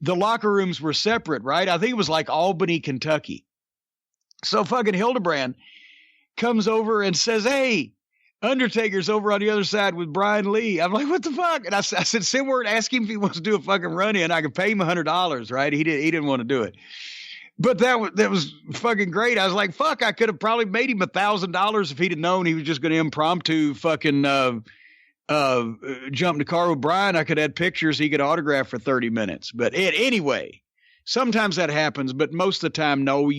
the locker rooms were separate, right? I think it was like Albany, Kentucky. So fucking Hildebrand comes over and says, hey, Undertaker's over on the other side with Brian Lee. I'm like, what the fuck? And I said, send word, ask him if he wants to do a fucking run-in. I could pay him $100, right? He didn't want to do it. But that was fucking great. I was like, fuck, I could have probably made him $1,000 if he'd have known he was just going to impromptu fucking jump in the car with Brian. I could have had pictures he could autograph for 30 minutes. But anyway, sometimes that happens, but most of the time, no.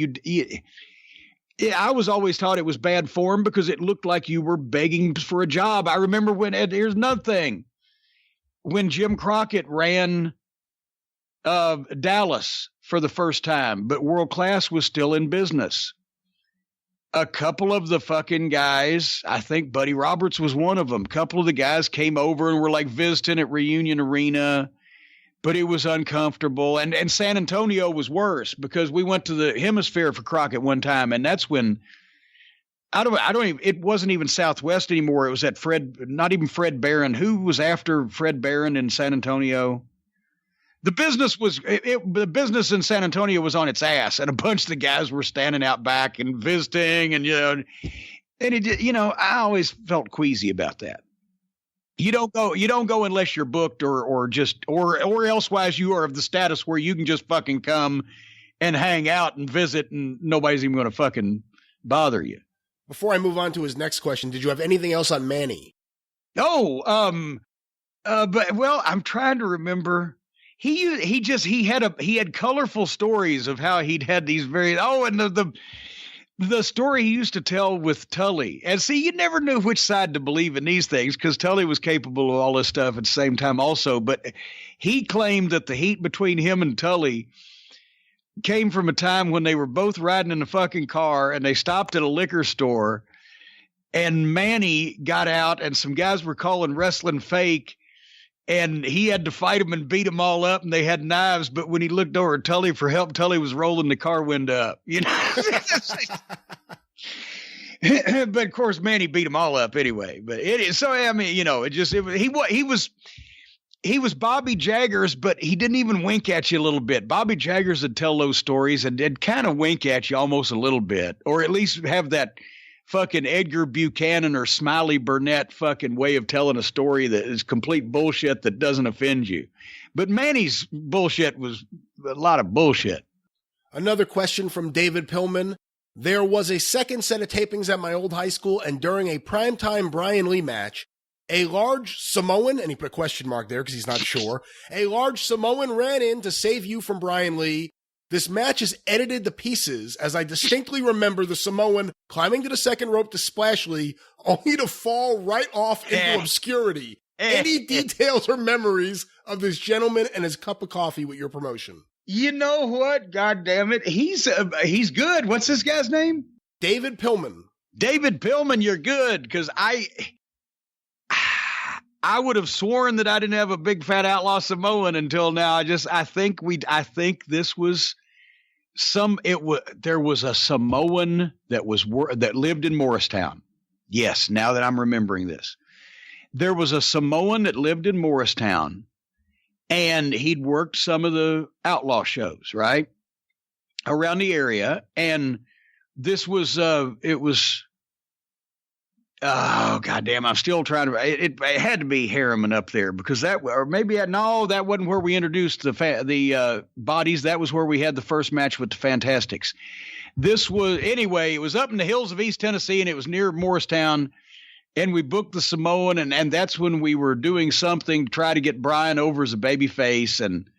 I was always taught it was bad form because it looked like you were begging for a job. I remember here's another thing. When Jim Crockett ran Dallas for the first time, but World Class was still in business. A couple of the fucking guys, I think Buddy Roberts was one of them. A couple of the guys came over and were like visiting at Reunion Arena, but it was uncomfortable. And San Antonio was worse because we went to the Hemisphere for Crockett one time. And that's when it wasn't even Southwest anymore. It was at not even Fred Barron. Who was after Fred Barron in San Antonio? The business in San Antonio was on its ass, and a bunch of the guys were standing out back and visiting, and I always felt queasy about that. You don't go unless you're booked or elsewise you are of the status where you can just fucking come and hang out and visit, and nobody's even going to fucking bother you. Before I move on to his next question, did you have anything else on Manny? Oh, I'm trying to remember. He had colorful stories of how he'd had these and the story he used to tell with Tully. And see, you never knew which side to believe in these things because Tully was capable of all this stuff at the same time also. But he claimed that the heat between him and Tully came from a time when they were both riding in a fucking car and they stopped at a liquor store, and Manny got out and some guys were calling wrestling fake. And he had to fight them and beat them all up, and they had knives. But when he looked over at Tully for help, Tully was rolling the car window up, But of course, Manny beat them all up anyway. But it is so. I mean, he was Bobby Jaggers, but he didn't even wink at you a little bit. Bobby Jaggers would tell those stories and did kind of wink at you almost a little bit, or at least have that fucking Edgar Buchanan or Smiley Burnett fucking way of telling a story that is complete bullshit that doesn't offend you. But Manny's bullshit was a lot of bullshit. Another question from David Pillman. There was a second set of tapings at my old high school, and during a primetime Brian Lee match, a large Samoan, and he put a question mark there because he's not sure, a large Samoan ran in to save you from Brian Lee. This match is edited to pieces, as I distinctly remember the Samoan climbing to the second rope to splash Lee, only to fall right off into obscurity. Any details or memories of this gentleman and his cup of coffee with your promotion? You know what? God damn it. He's good. What's this guy's name? David Pillman. David Pillman, you're good, because I would have sworn that I didn't have a big fat outlaw Samoan until now. I think this was there was a Samoan that lived in Morristown. Yes. Now that I'm remembering this, there was a Samoan that lived in Morristown, and he'd worked some of the outlaw shows right around the area. And this was, it was, oh, goddamn, I'm still trying to, it had to be Harriman up there because that, or maybe, no, that wasn't where we introduced the bodies. That was where we had the first match with the Fantastics. This was, anyway, it was up in the hills of East Tennessee and it was near Morristown. And we booked the Samoan, and that's when we were doing something to try to get Brian over as a babyface. And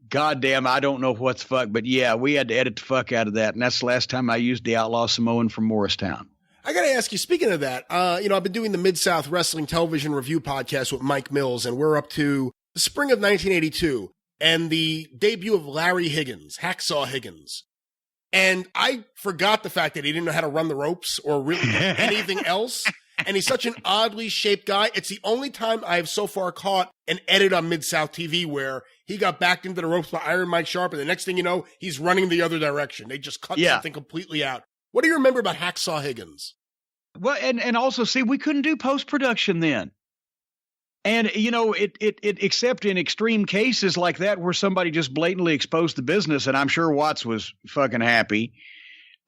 goddamn, I don't know what's fuck, but yeah, we had to edit the fuck out of that. And that's the last time I used the Outlaw Samoan from Morristown. I got to ask you, speaking of that, I've been doing the Mid-South Wrestling Television Review podcast with Mike Mills, and we're up to the spring of 1982 and the debut of Larry Higgins, Hacksaw Higgins. And I forgot the fact that he didn't know how to run the ropes or really do anything else. And he's such an oddly shaped guy. It's the only time I have so far caught an edit on Mid-South TV where he got backed into the ropes by Iron Mike Sharp, and the next thing you know, he's running the other direction. They just cut something completely out. What do you remember about Hacksaw Higgins? Well, and also, see, we couldn't do post-production then. And, except in extreme cases like that where somebody just blatantly exposed the business, and I'm sure Watts was fucking happy.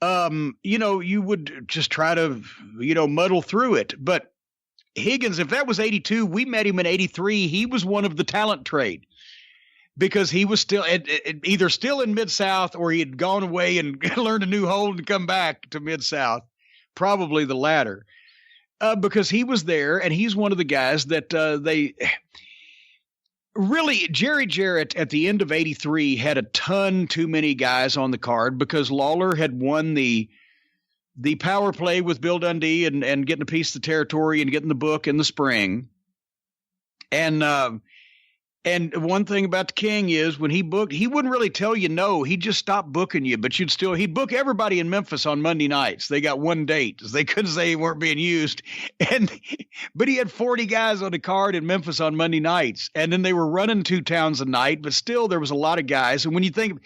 You would just try to, muddle through it. But Higgins, if that was 82, we met him in 83. He was one of the talent trade because he was still either still in Mid-South or he had gone away and learned a new hold and come back to Mid-South. Probably the latter, because he was there and he's one of the guys that really, Jerry Jarrett at the end of 83 had a ton too many guys on the card because Lawler had won the power play with Bill Dundee and getting a piece of the territory and getting the book in the spring. And one thing about the King is when he booked, he wouldn't really tell you no. He'd just stop booking you, but he'd book everybody in Memphis on Monday nights. They got one date. They couldn't say they weren't being used. But he had 40 guys on the card in Memphis on Monday nights. And then they were running 2 towns a night, but still there was a lot of guys. And when you think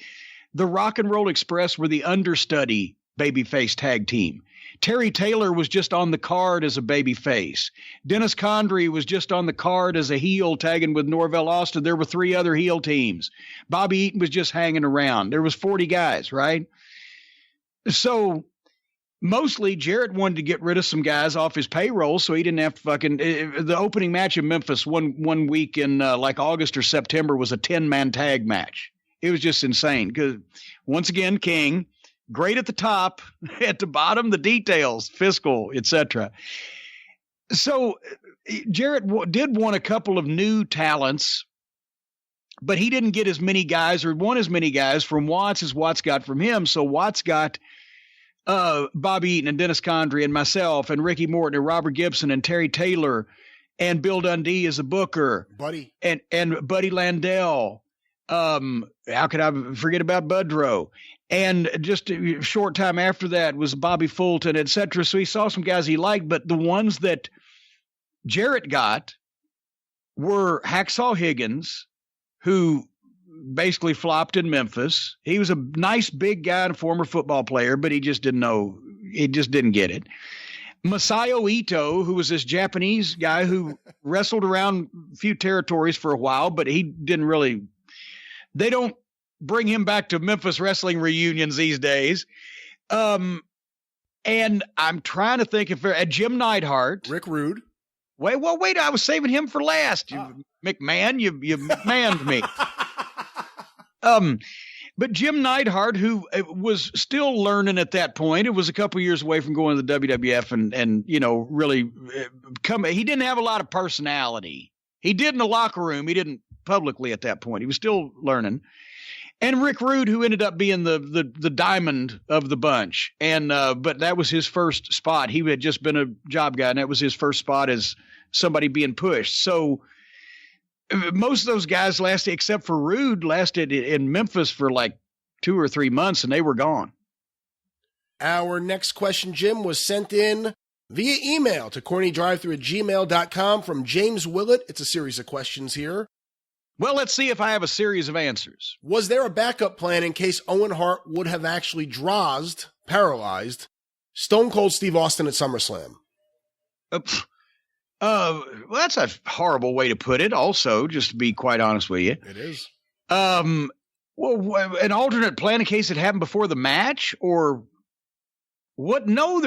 the Rock and Roll Express were the understudy babyface tag team. Terry Taylor was just on the card as a babyface. Dennis Condrey was just on the card as a heel tagging with Norvell Austin. There were 3 other heel teams. Bobby Eaton was just hanging around. There was 40 guys, right? So mostly Jarrett wanted to get rid of some guys off his payroll so he didn't have to the opening match in Memphis one week in like August or September was a 10-man tag match. It was just insane because once again, King, great at the top, at the bottom, the details, fiscal, etc. So Jarrett did want a couple of new talents, but he didn't get as many guys or want as many guys from Watts as Watts got from him. So Watts got Bobby Eaton and Dennis Condrey and myself and Ricky Morton and Robert Gibson and Terry Taylor and Bill Dundee as a booker. Buddy. And Buddy Landell. How could I forget about Budrow? And just a short time after that was Bobby Fulton, et cetera. So he saw some guys he liked, but the ones that Jarrett got were Hacksaw Higgins, who basically flopped in Memphis. He was a nice big guy and a former football player, but he just didn't know. He just didn't get it. Masayo Ito, who was this Japanese guy who wrestled around a few territories for a while, but he didn't really – they don't bring him back to Memphis wrestling reunions these days. And I'm trying to think if Jim Neidhart. Rick Rude. Wait, I was saving him for last. McMahon, you McMahoned me. But Jim Neidhart, who was still learning at that point, it was a couple years away from going to the WWF and really he didn't have a lot of personality. He did in the locker room. He didn't publicly at that point. He was still learning. And Rick Rude, who ended up being the diamond of the bunch. And but that was his first spot. He had just been a job guy, and that was his first spot as somebody being pushed. So most of those guys lasted, except for Rude, lasted in Memphis for like 2 or 3 months, and they were gone. Our next question, Jim, was sent in via email to CornyDriveThru@gmail.com from James Willett. It's a series of questions here. Well, let's see if I have a series of answers. Was there a backup plan in case Owen Hart would have actually paralyzed Stone Cold Steve Austin at SummerSlam? Well, that's a horrible way to put it. Also, just to be quite honest with you. It is. Well, an alternate plan in case it happened before the match, or What? No,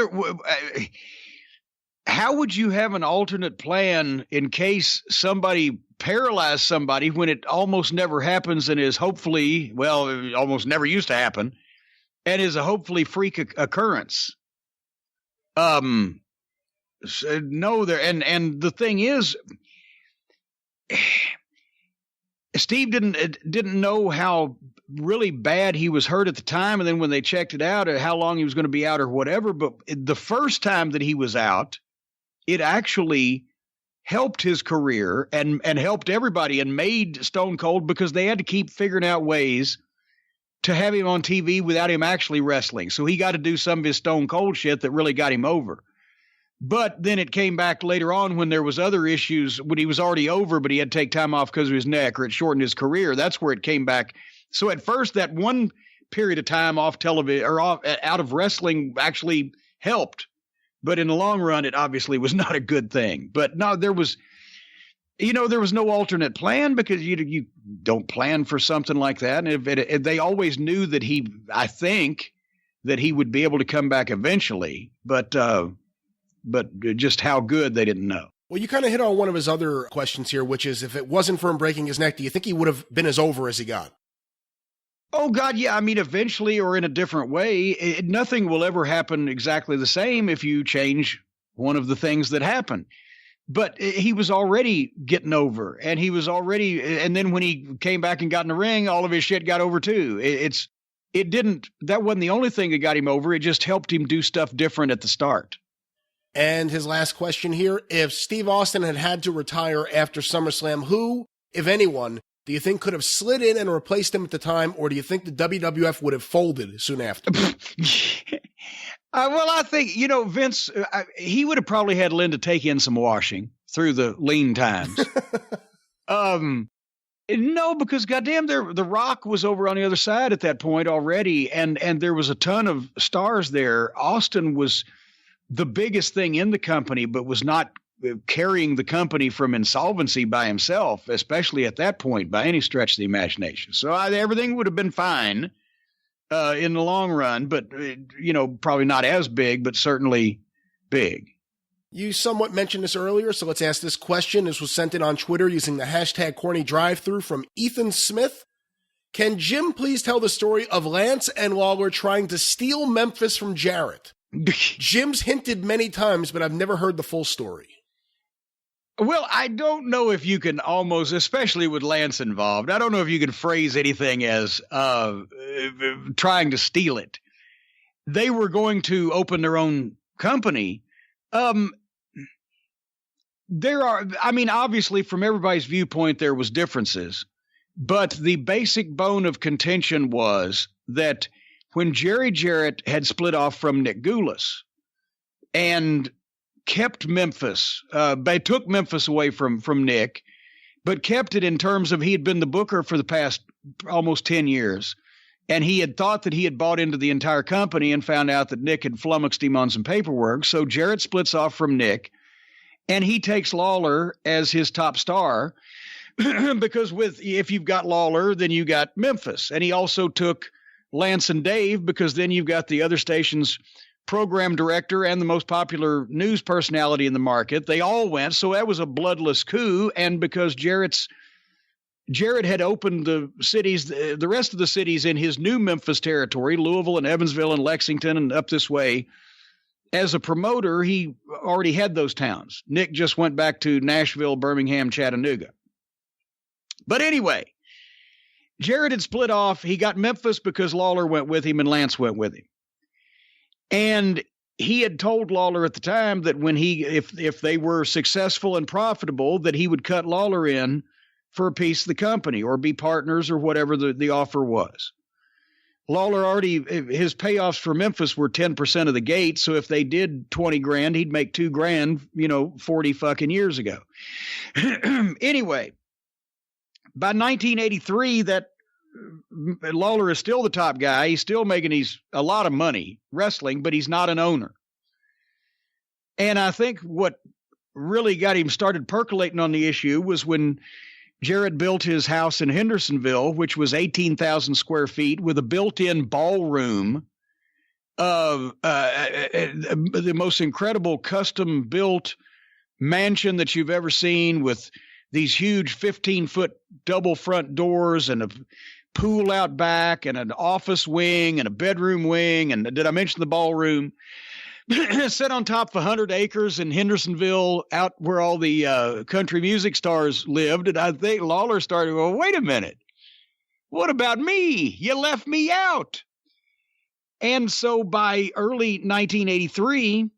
how would you have an alternate plan in case somebody paralyzed somebody when it almost never happens and is hopefully, well, it almost never used to happen and is a hopefully freak occurrence? No, there, and the thing is, Steve didn't know how really bad he was hurt at the time, and then when they checked it out, how long he was going to be out or whatever. But the first time that he was out, it actually helped his career and helped everybody and made Stone Cold, because they had to keep figuring out ways to have him on TV without him actually wrestling. So he got to do some of his Stone Cold shit that really got him over. But then it came back later on when there was other issues, when he was already over, but he had to take time off because of his neck, or it shortened his career. That's where it came back. So at first, that one period of time off television or out of wrestling actually helped. But in the long run, it obviously was not a good thing. But no, there was no alternate plan, because you don't plan for something like that. And if they always knew that I think that he would be able to come back eventually, but just how good, they didn't know. Well, you kind of hit on one of his other questions here, which is, if it wasn't for him breaking his neck, do you think he would have been as over as he got? Oh, God, yeah. I mean, eventually, or in a different way. Nothing will ever happen exactly the same if you change one of the things that happen. But he was already getting over, and and then when he came back and got in the ring, all of his shit got over too. That wasn't the only thing that got him over. It just helped him do stuff different at the start. And his last question here, if Steve Austin had to retire after SummerSlam, who, if anyone, do you think could have slid in and replaced him at the time, or do you think the WWF would have folded soon after? Well, I think, Vince, he would have probably had Linda take in some washing through the lean times. No, because goddamn, the Rock was over on the other side at that point already, and there was a ton of stars there. Austin was the biggest thing in the company, but was not carrying the company from insolvency by himself, especially at that point, by any stretch of the imagination. So everything would have been fine in the long run, but, probably not as big, but certainly big. You somewhat mentioned this earlier, so let's ask this question. This was sent in on Twitter using the hashtag CornyDriveThru from Ethan Smith. Can Jim please tell the story of Lance and Lawler trying to steal Memphis from Jarrett? Jim's hinted many times, but I've never heard the full story. Well, I don't know if you can almost, especially with Lance involved, I don't know if you can phrase anything as trying to steal it. They were going to open their own company. Obviously, from everybody's viewpoint, there was differences. But the basic bone of contention was that when Jerry Jarrett had split off from Nick Goulas and kept Memphis, they took Memphis away from Nick, but kept it in terms of he had been the booker for the past almost 10 years. And he had thought that he had bought into the entire company and found out that Nick had flummoxed him on some paperwork. So Jarrett splits off from Nick, and he takes Lawler as his top star because if you've got Lawler, then you got Memphis. And he also took Lance and Dave, because then you've got the other station's program director and the most popular news personality in the market. They all went. So that was a bloodless coup. And because Jarrett had opened the cities, the rest of the cities in his new Memphis territory, Louisville and Evansville and Lexington and up this way, as a promoter, he already had those towns. Nick just went back to Nashville, Birmingham, Chattanooga. But anyway, Jarrett had split off. He got Memphis because Lawler went with him and Lance went with him. And he had told Lawler at the time that when if they were successful and profitable, that he would cut Lawler in for a piece of the company or be partners or whatever the offer was. Lawler his payoffs for Memphis were 10% of the gate. So if they did 20 grand, he'd make $2,000, 40 fucking years ago. Anyway, by 1983, that Lawler is still the top guy. He's still making a lot of money wrestling, but he's not an owner. And I think what really got him started percolating on the issue was when Jarrett built his house in Hendersonville, which was 18,000 square feet with a built-in ballroom the most incredible custom built mansion that you've ever seen, with these huge 15-foot double front doors and a pool out back and an office wing and a bedroom wing. And did I mention the ballroom? Set on top of 100 acres in Hendersonville, out where all the country music stars lived. And I think Lawler started, well, wait a minute. What about me? You left me out. And so by early 1983,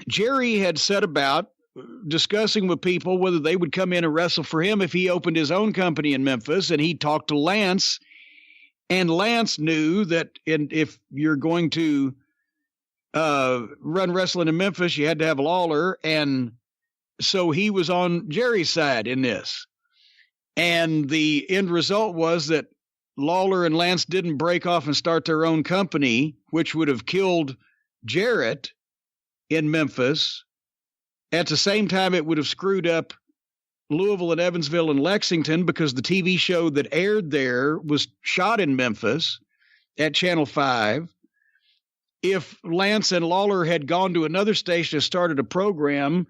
Jerry had set about discussing with people whether they would come in and wrestle for him if he opened his own company in Memphis. And he talked to Lance, and Lance knew that if you're going to run wrestling in Memphis, you had to have Lawler. And so he was on Jerry's side in this. And the end result was that Lawler and Lance didn't break off and start their own company, which would have killed Jarrett in Memphis. At the same time, it would have screwed up Louisville and Evansville and Lexington, because the TV show that aired there was shot in Memphis at Channel 5. If Lance and Lawler had gone to another station and started a program,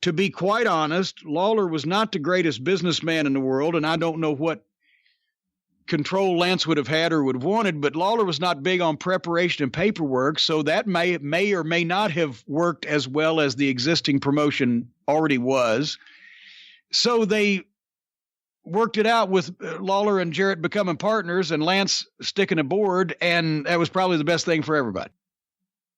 to be quite honest, Lawler was not the greatest businessman in the world, and I don't know what control Lance would have had or would have wanted, but Lawler was not big on preparation and paperwork, so that may or may not have worked as well as the existing promotion already was. So they worked it out with Lawler and Jarrett becoming partners and Lance sticking aboard, and that was probably the best thing for everybody.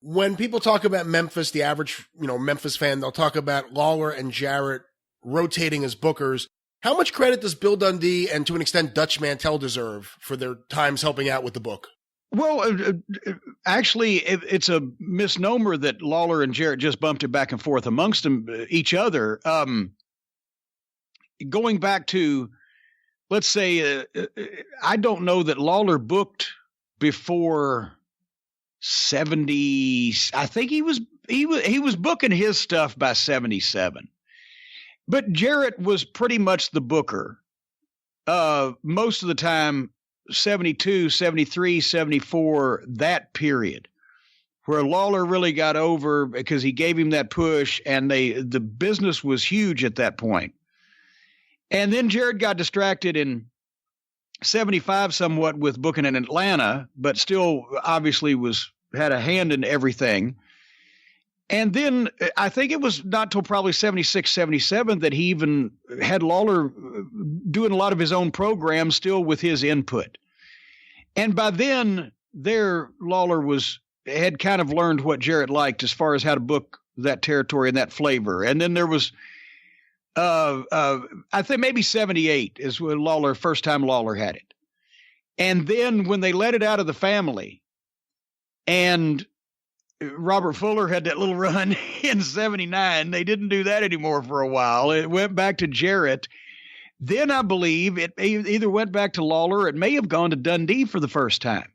When people talk about Memphis, the average, Memphis fan, they'll talk about Lawler and Jarrett rotating as bookers. How much credit does Bill Dundee and, to an extent, Dutch Mantel deserve for their times helping out with the book? Well, actually, it's a misnomer that Lawler and Jarrett just bumped it back and forth amongst them, each other. Going back to, let's say, I don't know that Lawler booked before 70. I think he was booking his stuff by 77. But Jarrett was pretty much the booker. Most of the time, 72, 73, 74, that period, where Lawler really got over because he gave him that push, and the business was huge at that point. And then Jarrett got distracted in 75 somewhat with booking in Atlanta, but still obviously had a hand in everything. And then I think it was not till probably 76, 77 that he even had Lawler doing a lot of his own programs still with his input. And by then, Lawler had kind of learned what Jarrett liked as far as how to book that territory and that flavor. And then there was, I think maybe 78 is when first time Lawler had it. And then when they let it out of the family, and Robert Fuller had that little run in 79. They didn't do that anymore for a while. It went back to Jarrett. Then I believe it either went back to Lawler, or it may have gone to Dundee for the first time.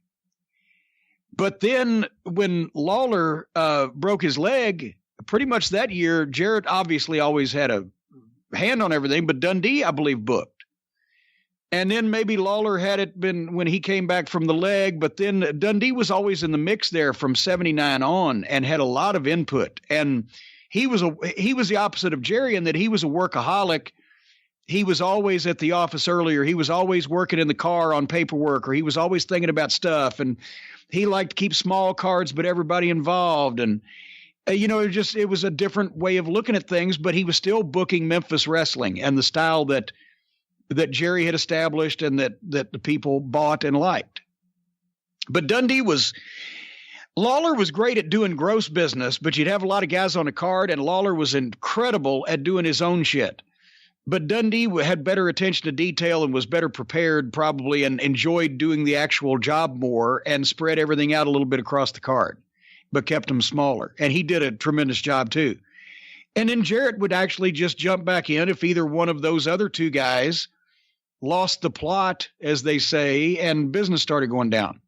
But then when Lawler broke his leg, pretty much that year, Jarrett obviously always had a hand on everything, but Dundee, I believe, booked. And then maybe Lawler had it been when he came back from the leg, but then Dundee was always in the mix there from 79 on and had a lot of input. And he was the opposite of Jerry in that he was a workaholic. He was always at the office earlier. He was always working in the car on paperwork, or he was always thinking about stuff. And he liked to keep small cards, but everybody involved. And, it was a different way of looking at things, but he was still booking Memphis wrestling and the style that Jerry had established and that the people bought and liked. But Lawler was great at doing gross business, but you'd have a lot of guys on a card, and Lawler was incredible at doing his own shit. But Dundee had better attention to detail and was better prepared probably, and enjoyed doing the actual job more and spread everything out a little bit across the card, but kept them smaller. And he did a tremendous job too. And then Jarrett would actually just jump back in if either one of those other two guys lost the plot, as they say, and business started going down.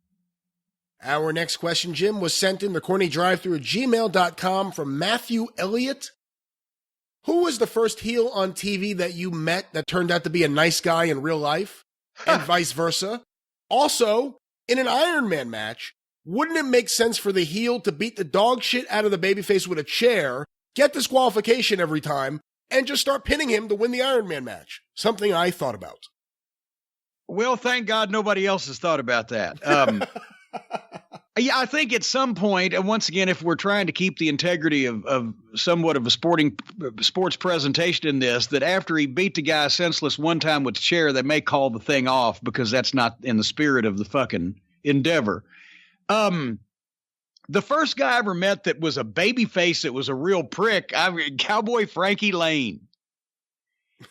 Our next question, Jim, was sent in to CornyDriveThru at gmail.com from Matthew Elliott. Who was the first heel on TV that you met that turned out to be a nice guy in real life, and vice versa? Also, in an Iron Man match, wouldn't it make sense for the heel to beat the dog shit out of the babyface with a chair, get disqualification every time, and just start pinning him to win the Iron Man match? Something I thought about. Well, thank God nobody else has thought about that. Yeah, I think at some point, and once again, if we're trying to keep the integrity of somewhat of a sports presentation in this, that after he beat the guy senseless one time with the chair, they may call the thing off because that's not in the spirit of the fucking endeavor. The first guy I ever met that was a baby face that was a real prick, Cowboy Frankie Lane.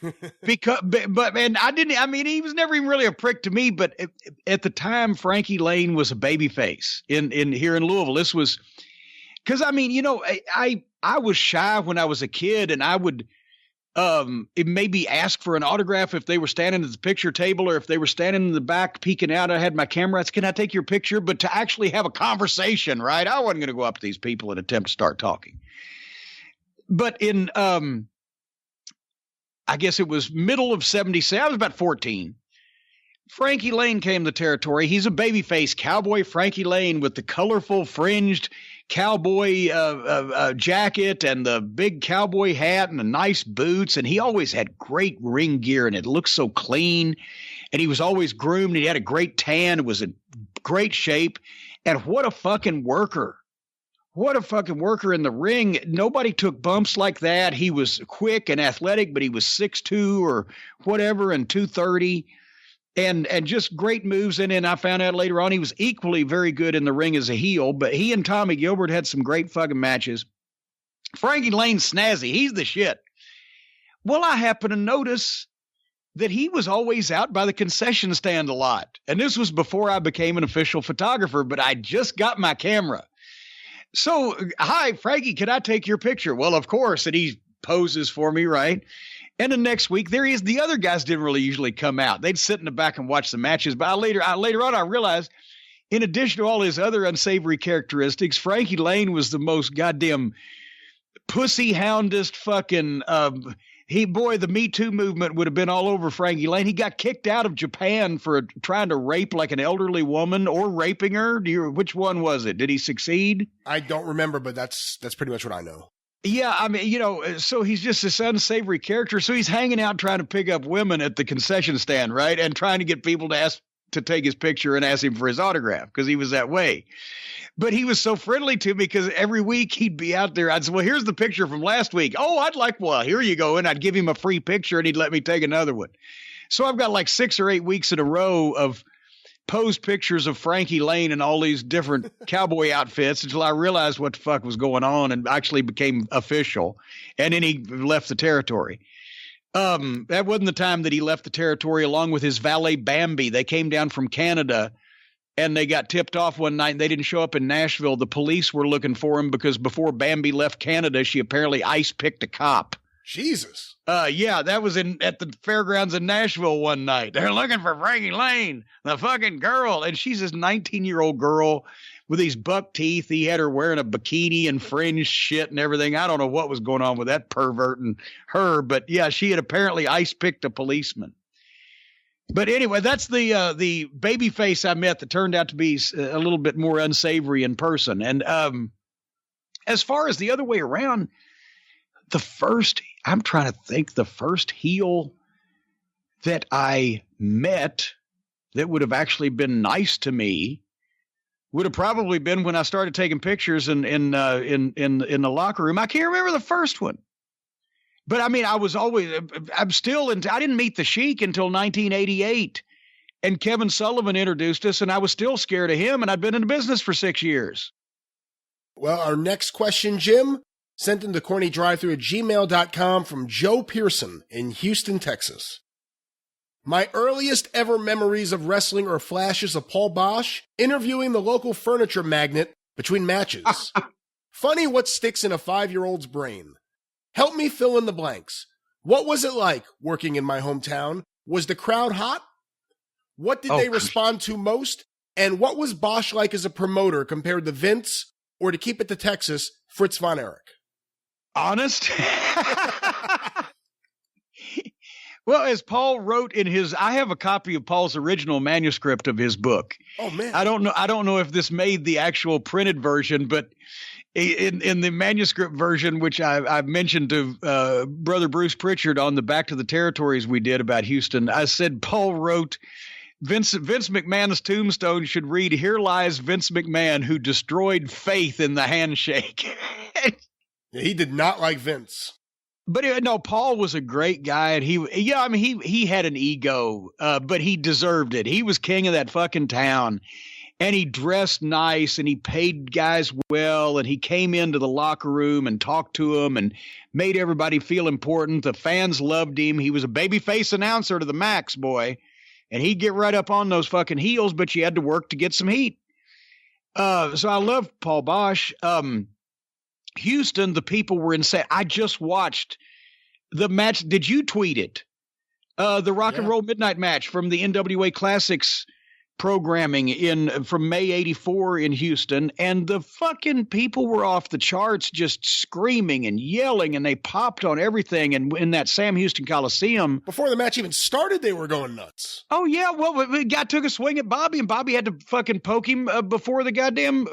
He was never even really a prick to me, but at the time, Frankie Lane was a baby face in here in Louisville. This was because, I was shy when I was a kid, and I would maybe ask for an autograph if they were standing at the picture table or if they were standing in the back peeking out. I had my camera. Can I take your picture? But to actually have a conversation, right? I wasn't going to go up to these people and attempt to start talking. But in I guess it was middle of 77. I was about 14. Frankie Lane came to territory. He's a babyface cowboy, Frankie Lane, with the colorful fringed cowboy jacket and the big cowboy hat and the nice boots. And he always had great ring gear, and it looked so clean. And he was always groomed. And he had a great tan. It was in great shape. And what a fucking worker. What a fucking worker in the ring. Nobody took bumps like that. He was quick and athletic, but he was 6'2" or whatever and 230 and just great moves. And then I found out later on he was equally very good in the ring as a heel, but he and Tommy Gilbert had some great fucking matches. Frankie Lane's snazzy. He's the shit. Well, I happen to notice that he was always out by the concession stand a lot. And this was before I became an official photographer, but I just got my camera. So, hi, Frankie, can I take your picture? Well, of course. And he poses for me, right? And the next week, there he is. The other guys didn't really usually come out. They'd sit in the back and watch the matches. But later on, I realized, in addition to all his other unsavory characteristics, Frankie Lane was the most goddamn pussy houndest fucking the Me Too movement would have been all over Frankie Lane. He got kicked out of Japan for trying to rape like an elderly woman or raping her. Which one was it? Did he succeed? I don't remember, but that's pretty much what I know. Yeah, so he's just this unsavory character. So he's hanging out trying to pick up women at the concession stand, right? And trying to get people to take his picture and ask him for his autograph because he was that way. But he was so friendly to me because every week he'd be out there. I'd say, well, here's the picture from last week. Oh, here you go. And I'd give him a free picture and he'd let me take another one. So I've got like 6 or 8 weeks in a row of posed pictures of Frankie Lane in all these different cowboy outfits until I realized what the fuck was going on and actually became official. And then he left the territory. That wasn't the time that he left the territory along with his valet Bambi. They came down from Canada and they got tipped off one night and they didn't show up in Nashville. The police were looking for him because before Bambi left Canada, she apparently ice picked a cop. Jesus. Yeah, that was at the fairgrounds in Nashville one night. They're looking for Frankie Lane, the fucking girl. And she's this 19-year-old girl with these buck teeth. He had her wearing a bikini and fringe shit and everything. I don't know what was going on with that pervert and her, but yeah, she had apparently ice picked a policeman. But anyway, that's the baby face I met that turned out to be a little bit more unsavory in person. And as far as the other way around, the first heel that I met that would have actually been nice to me would have probably been when I started taking pictures in the locker room. I can't remember the first one. But I mean, I didn't meet the Sheik until 1988. And Kevin Sullivan introduced us, and I was still scared of him, and I'd been in the business for 6 years. Well, our next question, Jim, sent into CornyDriveThru@gmail.com from Joe Pearson in Houston, Texas. My earliest ever memories of wrestling are flashes of Paul Bosch interviewing the local furniture magnate between matches. Funny what sticks in a 5-year-old's brain. Help me fill in the blanks. What was it like working in my hometown? Was the crowd hot? What did they respond to most? And what was Bosch like as a promoter compared to Vince, or to keep it to Texas, Fritz von Erich? Honest? Well, as Paul wrote in his, I have a copy of Paul's original manuscript of his book. Oh man. I don't know if this made the actual printed version, but in the manuscript version, which I've mentioned to Brother Bruce Pritchard on the Back to the Territories we did about Houston, I said Paul wrote, Vince McMahon's tombstone should read, "Here lies Vince McMahon, who destroyed faith in the handshake." Yeah, he did not like Vince. But no, Paul was a great guy, and he had an ego, but he deserved it. He was king of that fucking town, and he dressed nice, and he paid guys well, and he came into the locker room and talked to them and made everybody feel important. The fans loved him. He was a babyface announcer to the max, boy, and he'd get right up on those fucking heels, but you had to work to get some heat. So I love Paul Bosch. Houston, the people were insane. I just watched the match. Did you tweet it? The Rock and Roll Midnight match from the NWA Classics programming from May '84 in Houston, and the fucking people were off the charts, just screaming and yelling, and they popped on everything. And in that Sam Houston Coliseum, before the match even started, they were going nuts. Oh yeah, well, the guy took a swing at Bobby, and Bobby had to fucking poke him before we got in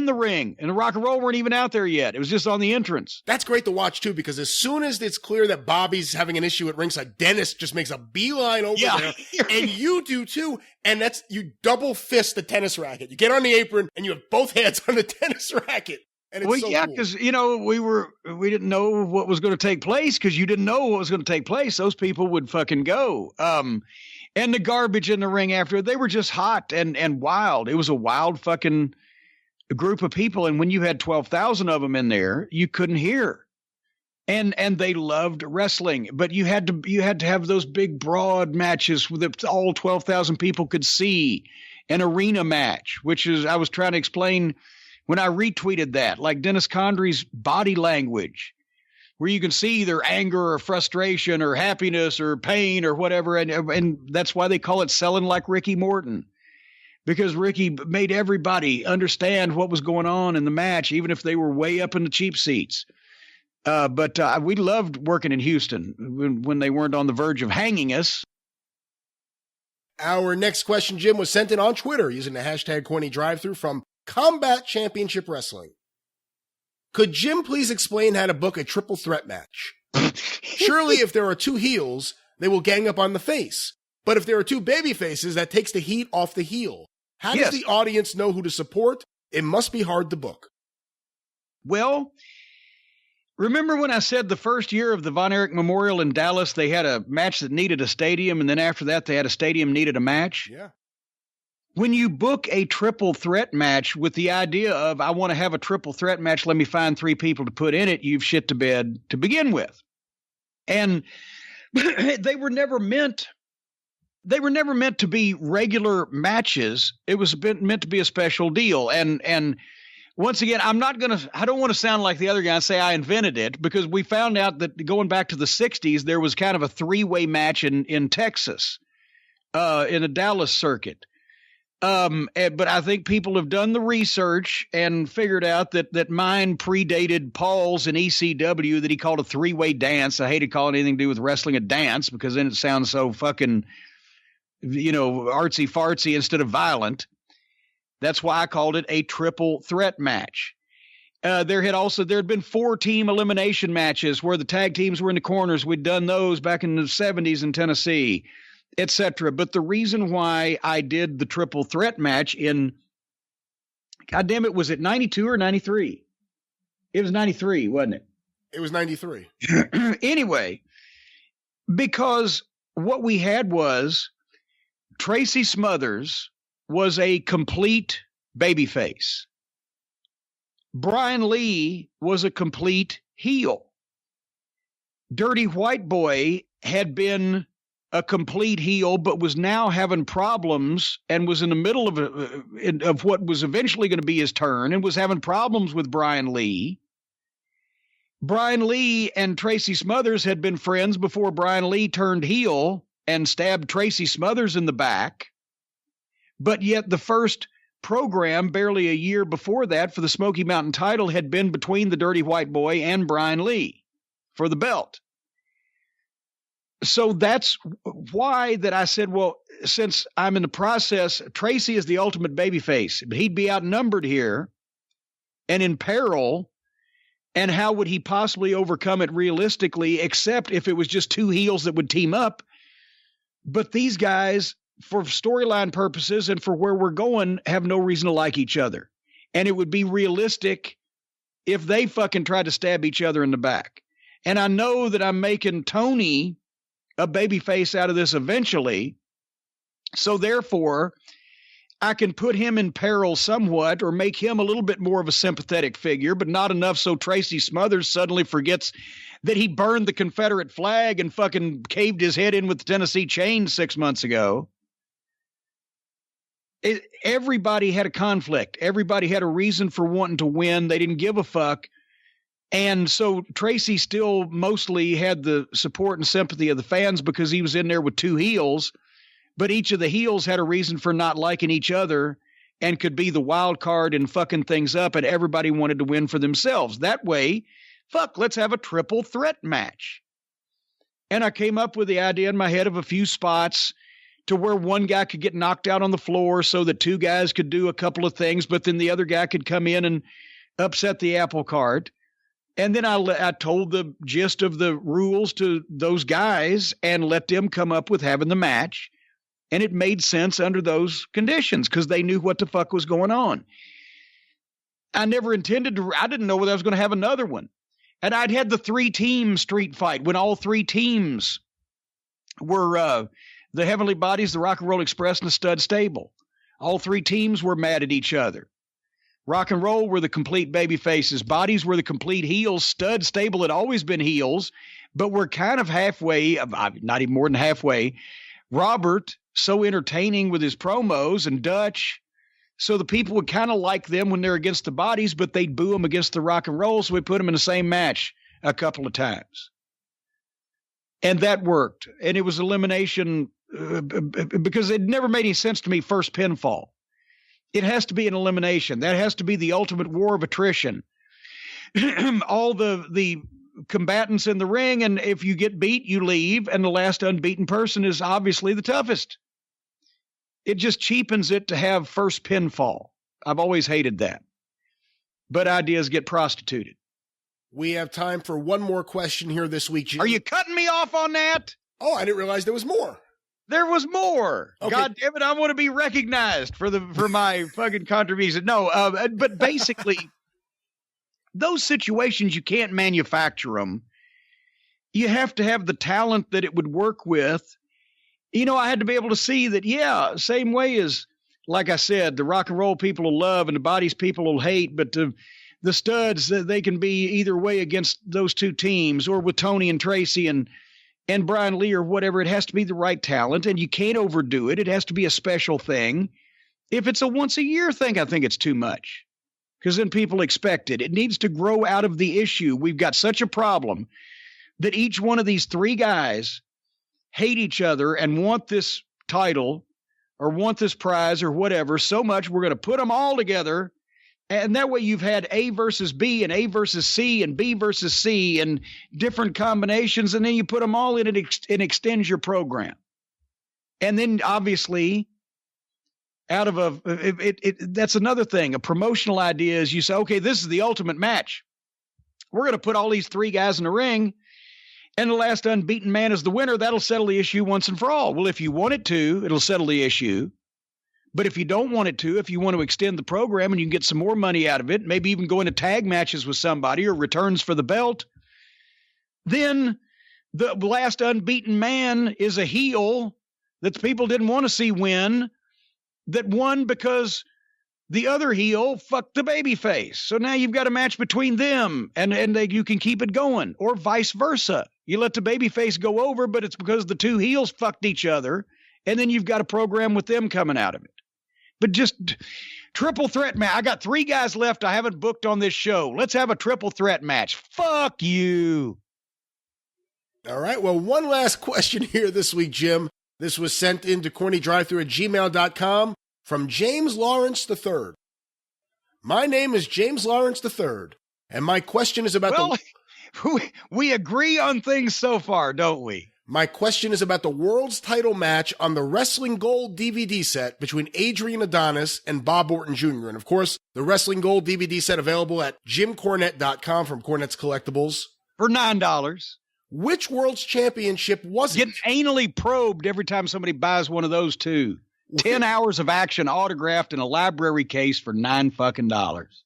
the ring, and the Rock and Roll weren't even out there yet. It was just on the entrance. That's great to watch too, because as soon as it's clear that Bobby's having an issue at ringside, Dennis just makes a beeline over there, and you do too. And that's, you double fist the tennis racket. You get on the apron and you have both hands on the tennis racket. And it's cool. Because, we didn't know what was going to take place, because you didn't know what was going to take place. Those people would fucking go. And the garbage in the ring after, they were just hot and wild. It was a wild fucking group of people. And when you had 12,000 of them in there, you couldn't hear. And they loved wrestling, but you had to have those big broad matches that all 12,000 people could see, an arena match, which is, I was trying to explain when I retweeted that, like Dennis Condrey's body language, where you can see either anger or frustration or happiness or pain or whatever. And that's why they call it selling like Ricky Morton, because Ricky made everybody understand what was going on in the match, even if they were way up in the cheap seats. But we loved working in Houston when they weren't on the verge of hanging us. Our next question, Jim, was sent in on Twitter using the hashtag CornyDriveThru from Combat Championship Wrestling. Could Jim please explain how to book a triple threat match? Surely if there are two heels, they will gang up on the face. But if there are two baby faces, that takes the heat off the heel. How does the audience know who to support? It must be hard to book. Well, remember when I said the first year of the Von Erich Memorial in Dallas, they had a match that needed a stadium, and then after that, they had a stadium needed a match? Yeah. When you book a triple threat match with the idea of, I want to have a triple threat match, let me find three people to put in it, you've shit to bed to begin with. And they were never meant to be regular matches. It was meant to be a special deal. And once again, I don't want to sound like the other guy and say I invented it, because we found out that going back to the 60s, there was kind of a three-way match in Texas, in a Dallas circuit. But I think people have done the research and figured out that mine predated Paul's in ECW that he called a three-way dance. I hated calling anything to do with wrestling a dance, because then it sounds so fucking, artsy fartsy instead of violent. That's why I called it a triple threat match. There had been 4-team elimination matches where the tag teams were in the corners. We'd done those back in the 70s in Tennessee, etc. But the reason why I did the triple threat match was it 92 or 93? It was 93, wasn't it? It was 93. Anyway, because what we had was Tracy Smothers was a complete babyface. Brian Lee was a complete heel. Dirty White Boy had been a complete heel, but was now having problems and was in the middle of what was eventually going to be his turn, and was having problems with Brian Lee. Brian Lee and Tracy Smothers had been friends before Brian Lee turned heel and stabbed Tracy Smothers in the back. But yet the first program, barely a year before that, for the Smoky Mountain title had been between the Dirty White Boy and Brian Lee for the belt. So that's why that I said, well, since I'm in the process, Tracy is the ultimate babyface, but he'd be outnumbered here and in peril. And how would he possibly overcome it realistically, except if it was just two heels that would team up? But these guys, for storyline purposes and for where we're going, have no reason to like each other. And it would be realistic if they fucking tried to stab each other in the back. And I know that I'm making Tony a babyface out of this eventually. So therefore, I can put him in peril somewhat or make him a little bit more of a sympathetic figure, but not enough so Tracy Smothers suddenly forgets that he burned the Confederate flag and fucking caved his head in with the Tennessee chains 6 months ago. Everybody had a conflict. Everybody had a reason for wanting to win. They didn't give a fuck. And so Tracy still mostly had the support and sympathy of the fans because he was in there with two heels, but each of the heels had a reason for not liking each other and could be the wild card and fucking things up, and everybody wanted to win for themselves. That way, fuck, let's have a triple threat match. And I came up with the idea in my head of a few spots to where one guy could get knocked out on the floor so that two guys could do a couple of things, but then the other guy could come in and upset the apple cart. And then I told the gist of the rules to those guys and let them come up with having the match. And it made sense under those conditions because they knew what the fuck was going on. I never intended to, I didn't know whether I was going to have another one. And I'd had the 3-team street fight when all three teams were the Heavenly Bodies, the Rock and Roll Express, and the Stud Stable. All three teams were mad at each other. Rock and Roll were the complete baby faces. Bodies were the complete heels. Stud Stable had always been heels, but we're kind of halfway, not even more than halfway. Robert, so entertaining with his promos, and Dutch, so the people would kind of like them when they're against the Bodies, but they'd boo them against the Rock and Roll, so we put them in the same match a couple of times. And that worked. And it was elimination because it never made any sense to me, first pinfall. It has to be an elimination. That has to be the ultimate war of attrition. All the combatants in the ring, and if you get beat, you leave, and the last unbeaten person is obviously the toughest. It just cheapens it to have first pinfall. I've always hated that. But ideas get prostituted. We have time for one more question here this week, Jim. Are you cutting me off on that? Oh, I didn't realize there was more. There was more. Okay. God damn it, I want to be recognized for my fucking contribution. No, but basically, those situations, you can't manufacture them. You have to have the talent that it would work with. You know, I had to be able to see that, yeah, same way as, like I said, the Rock and Roll people will love and the Bodies people will hate, but the Studs, they can be either way against those two teams, or with Tony and Tracy and Brian Lee or whatever. It has to be the right talent, and you can't overdo it. It has to be a special thing. If it's a once-a-year thing, I think it's too much, because then people expect it. It needs to grow out of the issue. We've got such a problem that each one of these three guys hate each other and want this title or want this prize or whatever so much, we're going to put them all together. And that way you've had A versus B and A versus C and B versus C and different combinations, and then you put them all in it and extends your program. And then obviously out of that's another thing. A promotional idea is you say, okay, this is the ultimate match. We're going to put all these three guys in the ring, and the last unbeaten man is the winner. That'll settle the issue once and for all. Well, if you want it to, it'll settle the issue. But if you don't want it to, if you want to extend the program and you can get some more money out of it, maybe even go into tag matches with somebody or returns for the belt, then the last unbeaten man is a heel that the people didn't want to see win, that won because the other heel fucked the babyface. So now you've got a match between them, and you can keep it going, or vice versa. You let the babyface go over, but it's because the two heels fucked each other, and then you've got a program with them coming out of it. But just triple threat match. I got three guys left I haven't booked on this show. Let's have a triple threat match. Fuck you. All right. Well, one last question here this week, Jim. This was sent in to CornyDriveThru@gmail.com from James Lawrence III. My name is James Lawrence III, and my question is about we agree on things so far, don't we? My question is about the world's title match on the Wrestling Gold DVD set between Adrian Adonis and Bob Orton Jr. And of course, the Wrestling Gold DVD set available at JimCornette.com from Cornette's Collectibles. For $9. Which world's championship was it? Getting anally probed every time somebody buys one of those too. 10 hours of action autographed in a library case for $9 fucking.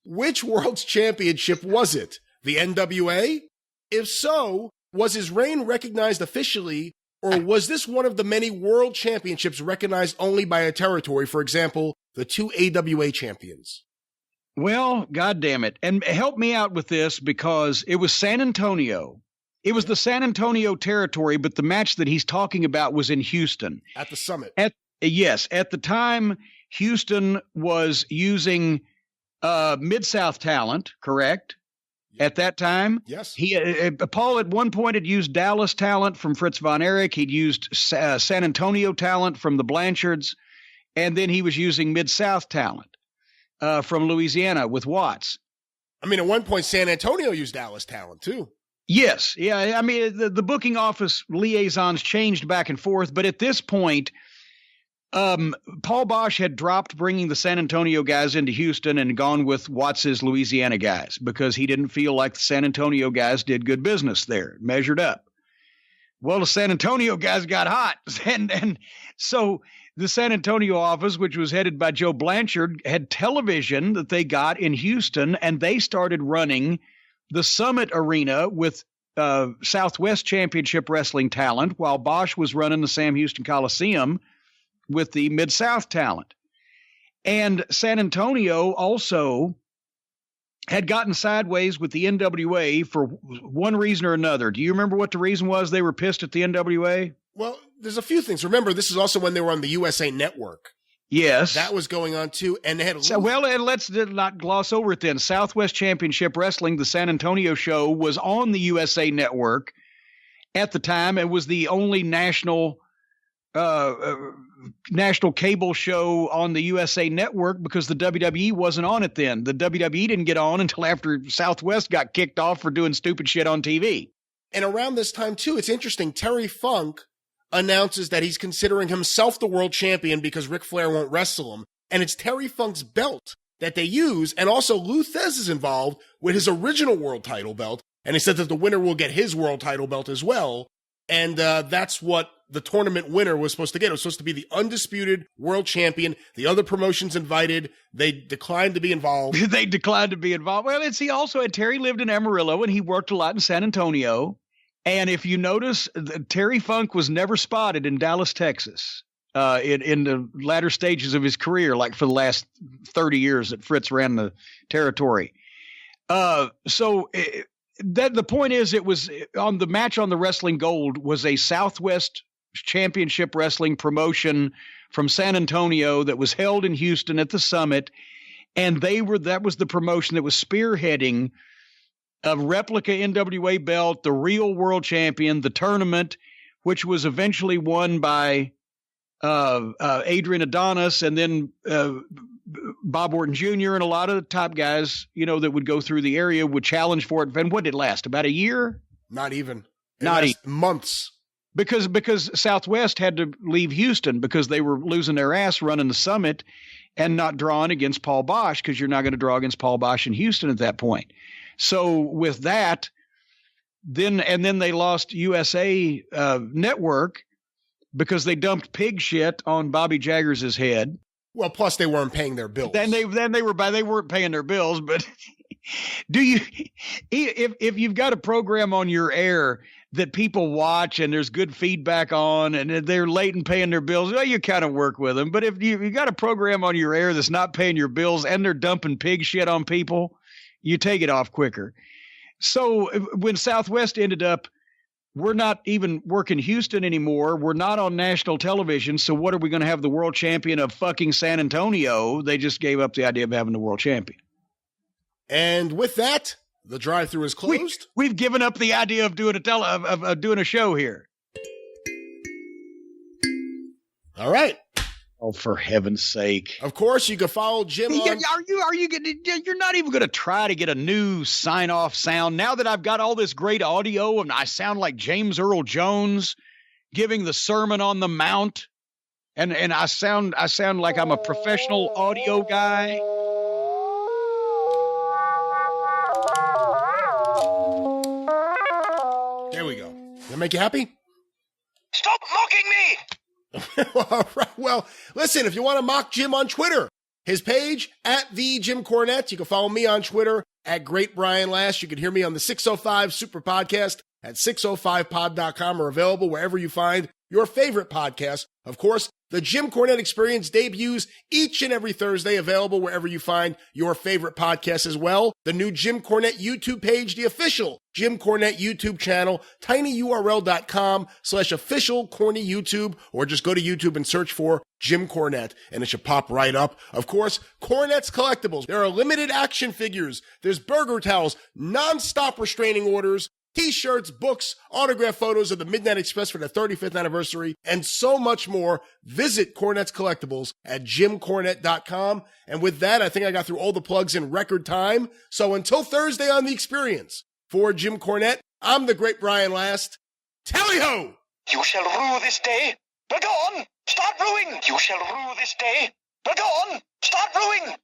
Which world's championship was it? The NWA? If so, was his reign recognized officially, or was this one of the many world championships recognized only by a territory? For example, the 2 AWA champions. Well, goddamn it. And help me out with this because it was San Antonio. It was the San Antonio territory, but the match that he's talking about was in Houston. At the Summit. Yes. At the time, Houston was using Mid-South talent, correct? At that time? Yes. Paul at one point had used Dallas talent from Fritz Von Erich. He'd used San Antonio talent from the Blanchards. And then he was using Mid-South talent from Louisiana with Watts. I mean, at one point, San Antonio used Dallas talent, too. Yes. Yeah. I mean, the booking office liaisons changed back and forth. But at this point, Paul Bosch had dropped bringing the San Antonio guys into Houston and gone with Watts's Louisiana guys because he didn't feel like the San Antonio guys did good business there, measured up. Well, the San Antonio guys got hot. And so the San Antonio office, which was headed by Joe Blanchard, had television that they got in Houston, and they started running the Summit Arena with Southwest Championship Wrestling talent while Bosch was running the Sam Houston Coliseum with the Mid-South talent. And San Antonio also had gotten sideways with the NWA for one reason or another. Do you remember what the reason was they were pissed at the NWA? Well, there's a few things. Remember, this is also when they were on the USA Network. Yes. That was going on too. And they had and let's not gloss over it then. Southwest Championship Wrestling, the San Antonio show, was on the USA Network at the time. It was the only national cable show on the USA Network because the WWE wasn't on it then. The WWE didn't get on until after Southwest got kicked off for doing stupid shit on TV. And around this time too, it's interesting, Terry Funk announces that he's considering himself the world champion because Ric Flair won't wrestle him. And it's Terry Funk's belt that they use. And also Lou Thez is involved with his original world title belt. And he said that the winner will get his world title belt as well. And that's what the tournament winner was supposed to get. It was supposed to be the undisputed world champion. The other promotions invited. They declined to be involved. They declined to be involved. Well, he also had Terry lived in Amarillo and he worked a lot in San Antonio. And if you notice, Terry Funk was never spotted in Dallas, Texas, in the latter stages of his career, like for the last 30 years that Fritz ran the territory. The point is, it was on the match on the Wrestling Gold was a Southwest Championship Wrestling promotion from San Antonio that was held in Houston at the Summit. And that was the promotion that was spearheading a replica NWA belt, the real world champion, the tournament, which was eventually won by Adrian Adonis and then Bob Orton Jr. and a lot of the top guys, that would go through the area would challenge for it. And what did it last? About a year? Not even. Months. Because Southwest had to leave Houston because they were losing their ass running the Summit and not drawing against Paul Bosch because you're not going to draw against Paul Bosch in Houston at that point. So with that, then they lost USA Network because they dumped pig shit on Bobby Jaggers' head. Well, plus they weren't paying their bills. They weren't paying their bills. But if you've got a program on your air that people watch and there's good feedback on and they're late in paying their bills, well, you kind of work with them. But if you got a program on your air that's not paying your bills and they're dumping pig shit on people, you take it off quicker. So when Southwest ended up, we're not even working Houston anymore. We're not on national television. So what are we going to have the world champion of fucking San Antonio? They just gave up the idea of having the world champion. And with that, the drive-thru is closed. We've given up the idea of doing doing a show here. All right. Oh, for heaven's sake! Of course, you can follow Jim. You're not even going to try to get a new sign-off sound now that I've got all this great audio and I sound like James Earl Jones. giving the Sermon on the Mount. And I sound like I'm a professional audio guy. There we go. Does that make you happy? Stop mocking me! All right. Well, listen, if you want to mock Jim on Twitter, his page, @TheJimCornette. You can follow me on Twitter, @GreatBrianLast. You can hear me on the 605 Superpodcast at 605pod.com, or available wherever you find your favorite podcast. Of course, the Jim Cornette Experience debuts each and every Thursday, available wherever you find your favorite podcasts as well. The new Jim Cornette YouTube page, the official Jim Cornette YouTube channel, tinyurl.com/official corny YouTube, or just go to YouTube and search for Jim Cornette, and it should pop right up. Of course, Cornette's Collectibles. There are limited action figures. There's burger towels, non-stop restraining orders, T-shirts, books, autograph photos of the Midnight Express for the 35th anniversary, and so much more. Visit Cornette's Collectibles at jimcornette.com. And with that, I think I got through all the plugs in record time. So until Thursday on The Experience, for Jim Cornette, I'm the Great Brian Last. Tally-ho! You shall rue this day. But go on, start ruing. You shall rue this day. But go on, start ruing.